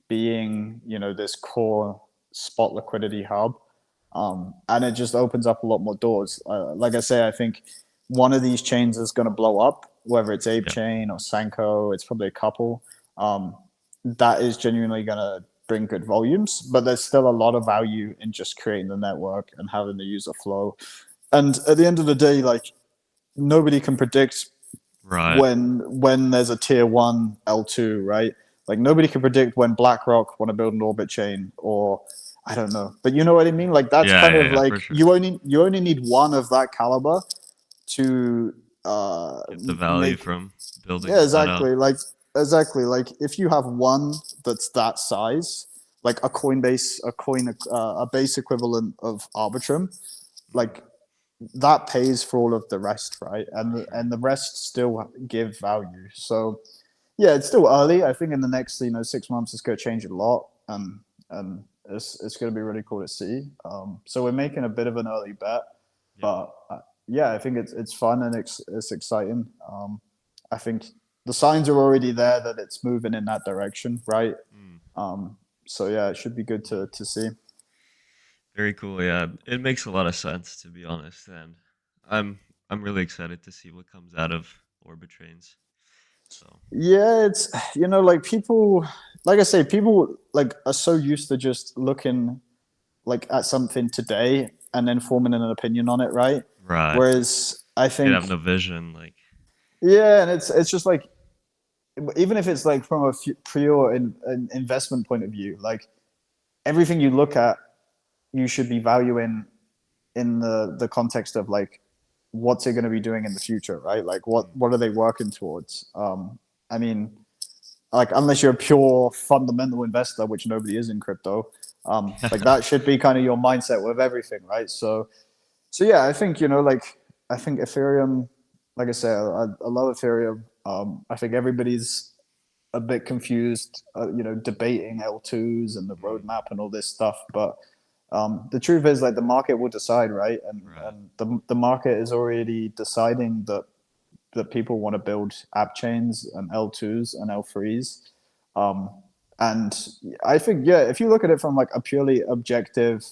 Speaker 2: being this core spot liquidity hub, and it just opens up a lot more doors. Like I say, I think one of these chains is going to blow up, whether it's Ape
Speaker 1: Yeah.
Speaker 2: Chain or Sanko, it's probably a couple. Um, that is genuinely going to bring good volumes, but there's still a lot of value in just creating the network and having the user flow. And at the end of the day, like nobody can predict
Speaker 1: Right.
Speaker 2: when there's a tier one L2, right? Like nobody can predict when BlackRock want to build an orbit chain or I don't know. But you know what I mean? Like that's
Speaker 1: Yeah,
Speaker 2: kind
Speaker 1: yeah,
Speaker 2: of
Speaker 1: yeah, for
Speaker 2: like
Speaker 1: sure.
Speaker 2: you only need one of that caliber to
Speaker 1: Get the value
Speaker 2: make
Speaker 1: from building
Speaker 2: yeah,
Speaker 1: that up.
Speaker 2: exactly. Like if you have one that's that size, like a Coinbase, a base equivalent of Arbitrum,
Speaker 1: Mm,
Speaker 2: like that pays for all of the rest, right?
Speaker 1: for
Speaker 2: And
Speaker 1: sure.
Speaker 2: the rest still give value. So yeah, it's still early. I think in the next 6 months it's going to change a lot, and it's going to be really cool to see. So we're making a bit of an early bet,
Speaker 1: Yeah.
Speaker 2: but yeah, I think it's fun and it's exciting. I think the signs are already there that it's moving in that direction, right?
Speaker 1: Mm,
Speaker 2: Um, so yeah, it should be good to see.
Speaker 1: very cool. Yeah, it makes a lot of sense to be honest, and I'm I'm really excited to see what comes out of orbit trains. So
Speaker 2: Yeah, it's like people, like I say, people like are so used to just looking like at something today and then forming an opinion on it, right?
Speaker 1: right,
Speaker 2: Whereas I
Speaker 1: you have
Speaker 2: think,
Speaker 1: no vision. Like
Speaker 2: yeah, and it's just like even if it's like from a pure investment point of view, like everything you look at, you should be valuing in the context of like what's it going to be doing in the future, right? Like
Speaker 1: mm,
Speaker 2: what are they working towards? I mean, like unless you're a pure fundamental investor, which nobody is in crypto, like that should be kind of your mindset with everything, right? So yeah, I think like I think Ethereum, like I said, I love Ethereum. I think everybody's a bit confused, debating L2s and the
Speaker 1: mm,
Speaker 2: roadmap and all this stuff. But the truth is, like, the market will decide, right? And
Speaker 1: right.
Speaker 2: the market is already deciding that people want to build app chains and L2s and L3s. Um, and I think, yeah, if you look at it from like a purely objective,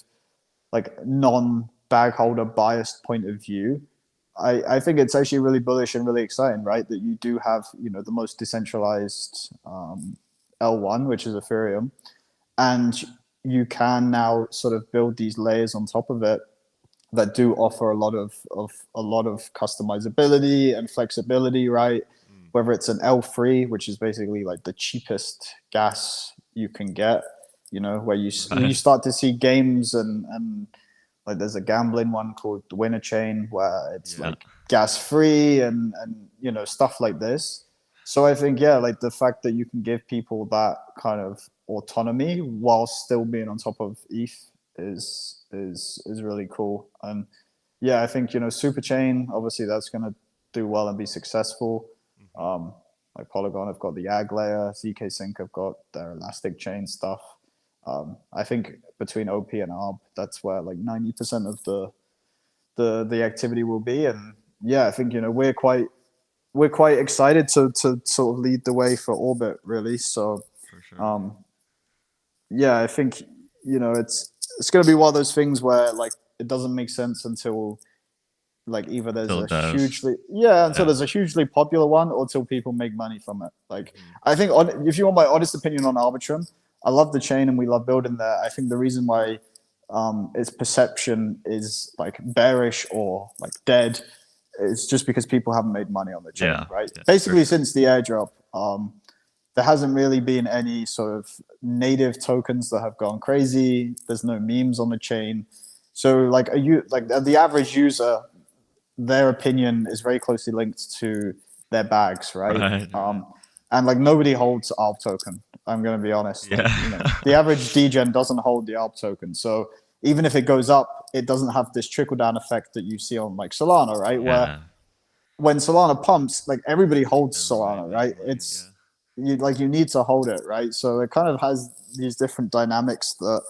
Speaker 2: like non bag holder biased point of view, I think it's actually really bullish and really exciting, right? That you do have, the most decentralized L1, which is Ethereum, and you can now sort of build these layers on top of it that do offer a lot of customizability and flexibility, right?
Speaker 1: Mm,
Speaker 2: Whether it's an L3, which is basically like the cheapest gas you can get, where you
Speaker 1: right.
Speaker 2: start to see games and like there's a gambling one called the Winner Chain where it's
Speaker 1: Yeah.
Speaker 2: like gas free and stuff like this. So I think yeah, like the fact that you can give people that kind of autonomy while still being on top of ETH is really cool. And yeah, I think Super Chain obviously that's going to do well and be successful.
Speaker 1: Hmm.
Speaker 2: Um, like Polygon have got the Ag layer, ZK Sync have got their Elastic Chain stuff. I think between OP and ARB, that's where like 90% of the activity will be. And yeah, I think we're quite excited to sort of lead the way for Orbit, really. So
Speaker 1: For sure.
Speaker 2: um, yeah, I think it's going to be one of those things where like it doesn't make sense until like either there's
Speaker 1: Until
Speaker 2: a
Speaker 1: it does.
Speaker 2: until
Speaker 1: Yeah.
Speaker 2: there's a hugely popular one or until people make money from it. Like
Speaker 1: Hmm.
Speaker 2: I think if you want my honest opinion on Arbitrum, I love the chain and we love building there. I think the reason why its perception is like bearish or like dead is just because people haven't made money on the chain,
Speaker 1: Yeah.
Speaker 2: right?
Speaker 1: Yeah. For
Speaker 2: Basically,
Speaker 1: sure.
Speaker 2: since the airdrop, there hasn't really been any sort of native tokens that have gone crazy. There's no memes on the chain. So like the average user, their opinion is very closely linked to their bags, right?
Speaker 1: Right. Right.
Speaker 2: And like nobody holds ARP token. I'm going to be honest. Like, the
Speaker 1: Yeah.
Speaker 2: average degen doesn't hold the ARP token. So even if it goes up, it doesn't have this trickle down effect that you see on like Solana, right? Where
Speaker 1: Yeah.
Speaker 2: when Solana pumps, like everybody holds
Speaker 1: Everybody
Speaker 2: Solana,
Speaker 1: makes
Speaker 2: right?
Speaker 1: money. Yeah.
Speaker 2: It's you need to hold it, right? So it kind of has these different dynamics that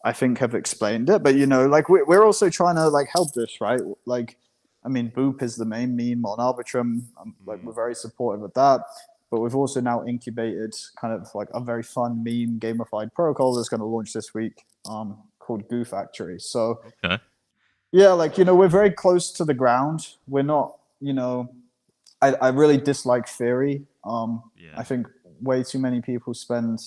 Speaker 2: I think have explained it. But like we're also trying to like help this, right? Like, I mean, Boop is the main meme on Arbitrum. Like
Speaker 1: Mm,
Speaker 2: we're very supportive of that. But we've also now incubated kind of like a very fun meme gamified protocol that's going to launch this week, called Goo Factory. So
Speaker 1: okay.
Speaker 2: yeah, like we're very close to the ground. We're not. you know, I really dislike theory.
Speaker 1: Yeah.
Speaker 2: I think way too many people spend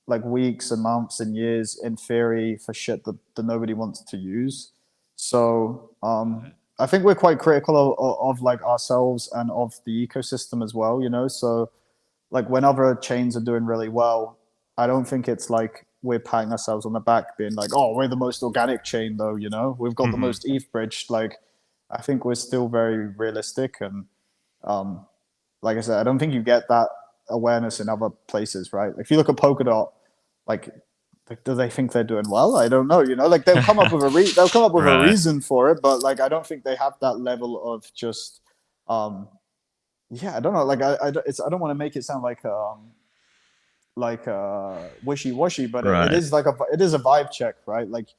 Speaker 2: like weeks and months and years in theory for shit that nobody wants to use. So
Speaker 1: Right.
Speaker 2: I think we're quite critical of like ourselves and of the ecosystem as well, you know. So like when other chains are doing really well, I don't think it's like we're patting ourselves on the back, being like, "Oh, we're the most organic chain, though." You know, we've got the
Speaker 1: Hmm.
Speaker 2: most ETH bridged. Like, I think we're still very realistic, and um, like I said, I don't think you get that awareness in other places, right? If you look at Polkadot, like, do they think they're doing well? I don't know. You know, like they'll come up with a
Speaker 1: Right.
Speaker 2: reason for it, but like I don't think they have that level of just um, yeah, I don't know. Like I don't want to make it sound like wishy washy, but it
Speaker 1: Right.
Speaker 2: is like it is a vibe check, right? Like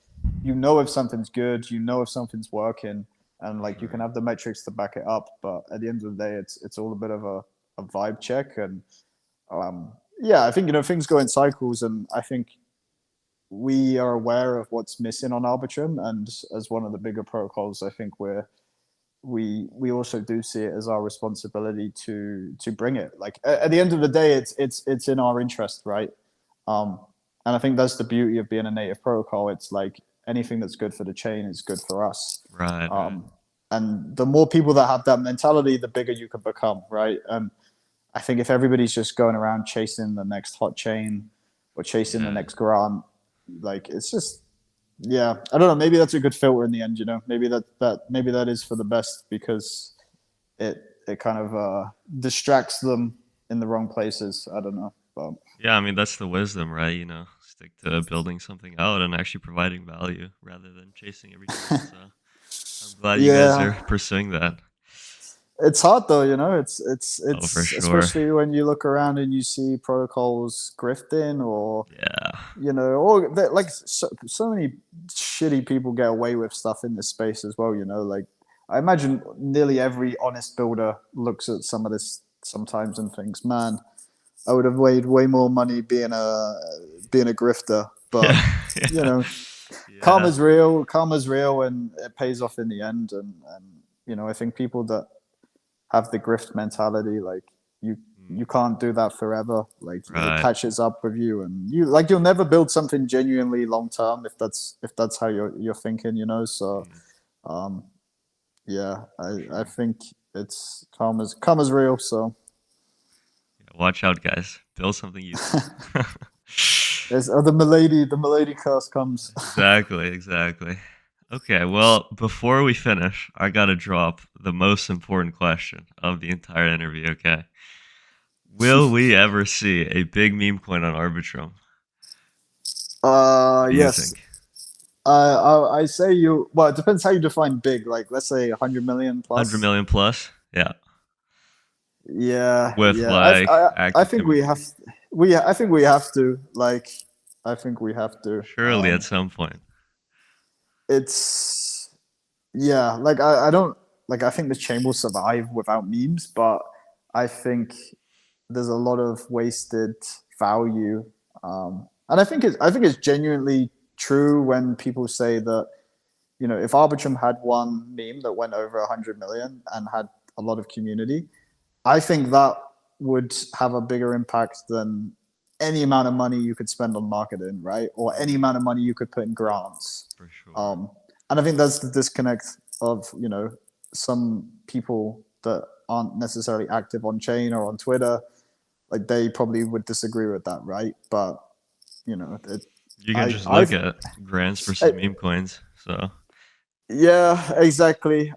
Speaker 2: you know if something's good, you know if something's working, and like you can
Speaker 1: True.
Speaker 2: have the metrics to back it up. But at the end of the day, it's all a bit of a vibe check, and yeah, I think you know things go in cycles, and I think we are aware of what's missing on Arbitrum, and as one of the bigger protocols, I think we also do see it as our responsibility to bring it. Like at the end of the day, it's in our interest, right? Um, and I think that's the beauty of being a native protocol. It's like anything that's good for the chain is good for us.
Speaker 1: Right. Right.
Speaker 2: Um, and the more people that have that mentality, the bigger you can become, right? And I think if everybody's just going around chasing the next hot chain or chasing the
Speaker 1: Yeah.
Speaker 2: next grant, like it's just yeah, I don't know. Maybe that's a good filter in the end. You know, maybe that is for the best because it kind of distracts them in the wrong places. I don't know, but
Speaker 1: Yeah, I mean that's the wisdom, right? Stick to building something out and actually providing value rather than chasing every trend. So I'm glad you guys
Speaker 2: yeah,
Speaker 1: are pursuing that.
Speaker 2: it's hard though. You know,
Speaker 1: Oh, for
Speaker 2: it's
Speaker 1: sure.
Speaker 2: especially when you look around and you see protocols grifting or
Speaker 1: Yeah.
Speaker 2: you know, or like so many shitty people get away with stuff in this space as well. You know, like I imagine nearly every honest builder looks at some of this sometimes and thinks, "Man, I would have made way more money being a grifter." But
Speaker 1: Yeah.
Speaker 2: you
Speaker 1: Yeah.
Speaker 2: know,
Speaker 1: Yeah.
Speaker 2: karma's real, and it pays off in the end. And you know, I think people that have the grift mentality, like you
Speaker 1: Mm,
Speaker 2: you can't do that forever. Like it
Speaker 1: right.
Speaker 2: catches up with you, and you'll never build something genuinely long term if that's how you're thinking, you know. So
Speaker 1: Mm,
Speaker 2: um, yeah,
Speaker 1: for
Speaker 2: I
Speaker 1: sure.
Speaker 2: think it's karma's real. So
Speaker 1: Yeah, watch out, guys. Build something useful.
Speaker 2: there's the milady curse comes.
Speaker 1: Exactly, exactly. Okay, well, before we finish, I gotta drop the most important question of the entire interview, okay? Will we ever see a big meme coin on Arbitrum? What do you
Speaker 2: Yes.
Speaker 1: think?
Speaker 2: I say you. Well, it depends how you define big. Like, let's say 100 million
Speaker 1: 100
Speaker 2: plus.
Speaker 1: million plus? Yeah.
Speaker 2: Yeah,
Speaker 1: With
Speaker 2: yeah. I
Speaker 1: active
Speaker 2: think we have
Speaker 1: community.
Speaker 2: I think we have to. Like, I think we have to.
Speaker 1: Surely at some point.
Speaker 2: It's yeah. Like I don't like. I think the chain will survive without memes, but I think there's a lot of wasted value. And I think it's genuinely true when people say that you know if Arbitrum had one meme that went over 100 million and had a lot of community, I think that would have a bigger impact than any amount of money you could spend on marketing, right? Or any
Speaker 1: Mm,
Speaker 2: amount of money you could put in grants.
Speaker 1: for sure.
Speaker 2: Um, and I think that's the disconnect of you know some people that aren't necessarily active on chain or on Twitter. Like they probably would disagree with that, right? But you know,
Speaker 1: You can
Speaker 2: I
Speaker 1: just look
Speaker 2: I've
Speaker 1: at grants versus
Speaker 2: I,
Speaker 1: meme coins. So,
Speaker 2: yeah, exactly.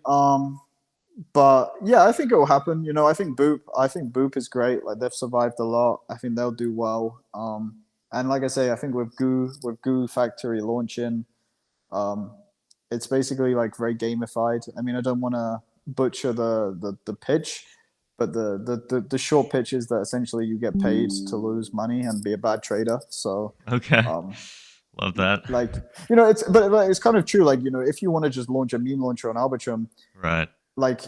Speaker 2: But yeah, I think it will happen. You know, I think Boop is great. Like they've survived a lot. I think they'll do well. And like I say, I think with Goo Factory launching, um, it's basically like very gamified. I mean, I don't want to butcher the pitch, but the short pitch is that essentially you get paid to lose money and be a bad trader. So,
Speaker 1: okay.
Speaker 2: um,
Speaker 1: Love that.
Speaker 2: like you know, but it's kind of true. Like you know, if you want to just launch a meme launcher on Arbitrum,
Speaker 1: Right.
Speaker 2: like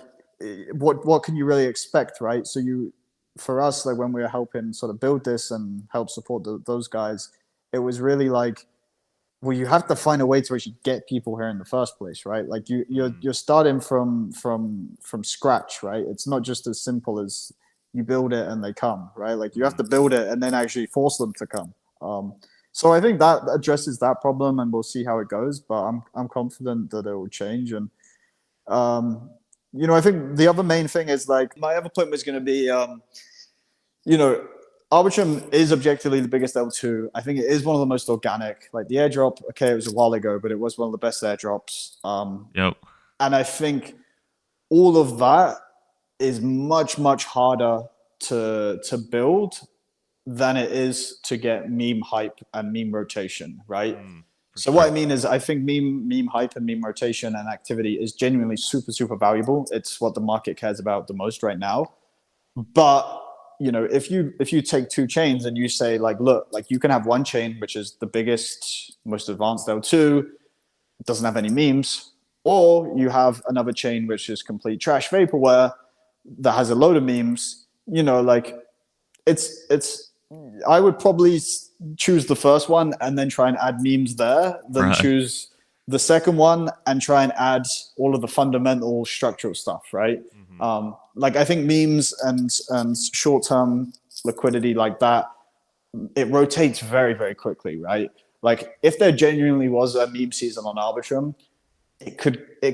Speaker 2: what can you really expect, right? So you for us like when we were helping sort of build this and help support those guys, it was really like well, you have to find a way to actually get people here in the first place, right? Like
Speaker 1: Mm,
Speaker 2: you're starting from scratch, right? It's not just as simple as you build it and they come, right? Like you have
Speaker 1: mm,
Speaker 2: to build it and then actually force them to come. Um, so I think that addresses that problem, and we'll see how it goes. But I'm confident that it will change. And um, I think the other main thing is like my other point was going to be you know, Arbitrum is objectively the biggest L2. I think it is one of the most organic. Like the airdrop, okay, it was a while ago, but it was one of the best airdrops.
Speaker 1: yep.
Speaker 2: And I think all of that is much, much harder to build than it is to get meme hype and meme rotation, right?
Speaker 1: Mm, for
Speaker 2: So what I
Speaker 1: sure.
Speaker 2: mean is I think meme hype and meme rotation and activity is genuinely super, super valuable. It's what the market cares about the most right now. But if you take two chains and you say like, look, like you can have one chain which is the biggest, most advanced L2, doesn't have any memes, or you have another chain which is complete trash vaporware that has a load of memes. Like it's I would probably choose the first one and then try and add memes there, than
Speaker 1: Right.
Speaker 2: choose the second one and try and add all of the fundamental structural stuff, right?
Speaker 1: Hmm.
Speaker 2: Like I think memes and short term liquidity like that, it rotates very very quickly, right? Like if there genuinely was a meme season on Arbitrum, it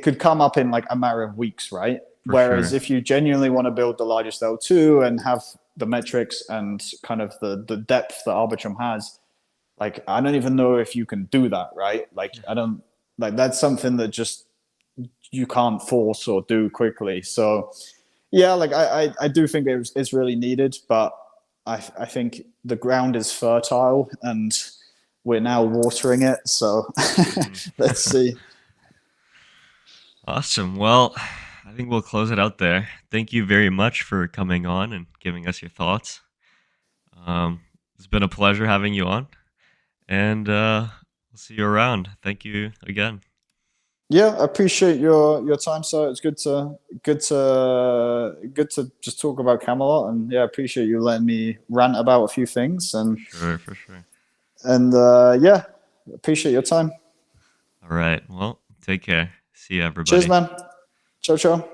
Speaker 2: could come up in like a matter of weeks, right?
Speaker 1: For
Speaker 2: Whereas
Speaker 1: sure.
Speaker 2: if you genuinely want to build the largest L2 and have the metrics and kind of the depth that Arbitrum has, like I don't even know if you can do that, right? Like I don't like that's something that just you can't force or do quickly. So yeah, like I do think it's really needed, but I think the ground is fertile and we're now watering it. So
Speaker 1: Hmm.
Speaker 2: let's see.
Speaker 1: Awesome. Well, I think we'll close it out there. Thank you very much for coming on and giving us your thoughts. It's been a pleasure having you on, and we'll see you around. Thank you again.
Speaker 2: Yeah, I appreciate your time, sir. It's good to just talk about Camelot, and yeah, I appreciate you letting me rant about a few things,
Speaker 1: For
Speaker 2: and
Speaker 1: sure, for sure.
Speaker 2: yeah, appreciate your time.
Speaker 1: All right. Well, take care. See you,
Speaker 2: Cheers,
Speaker 1: everybody.
Speaker 2: man. Ciao, ciao.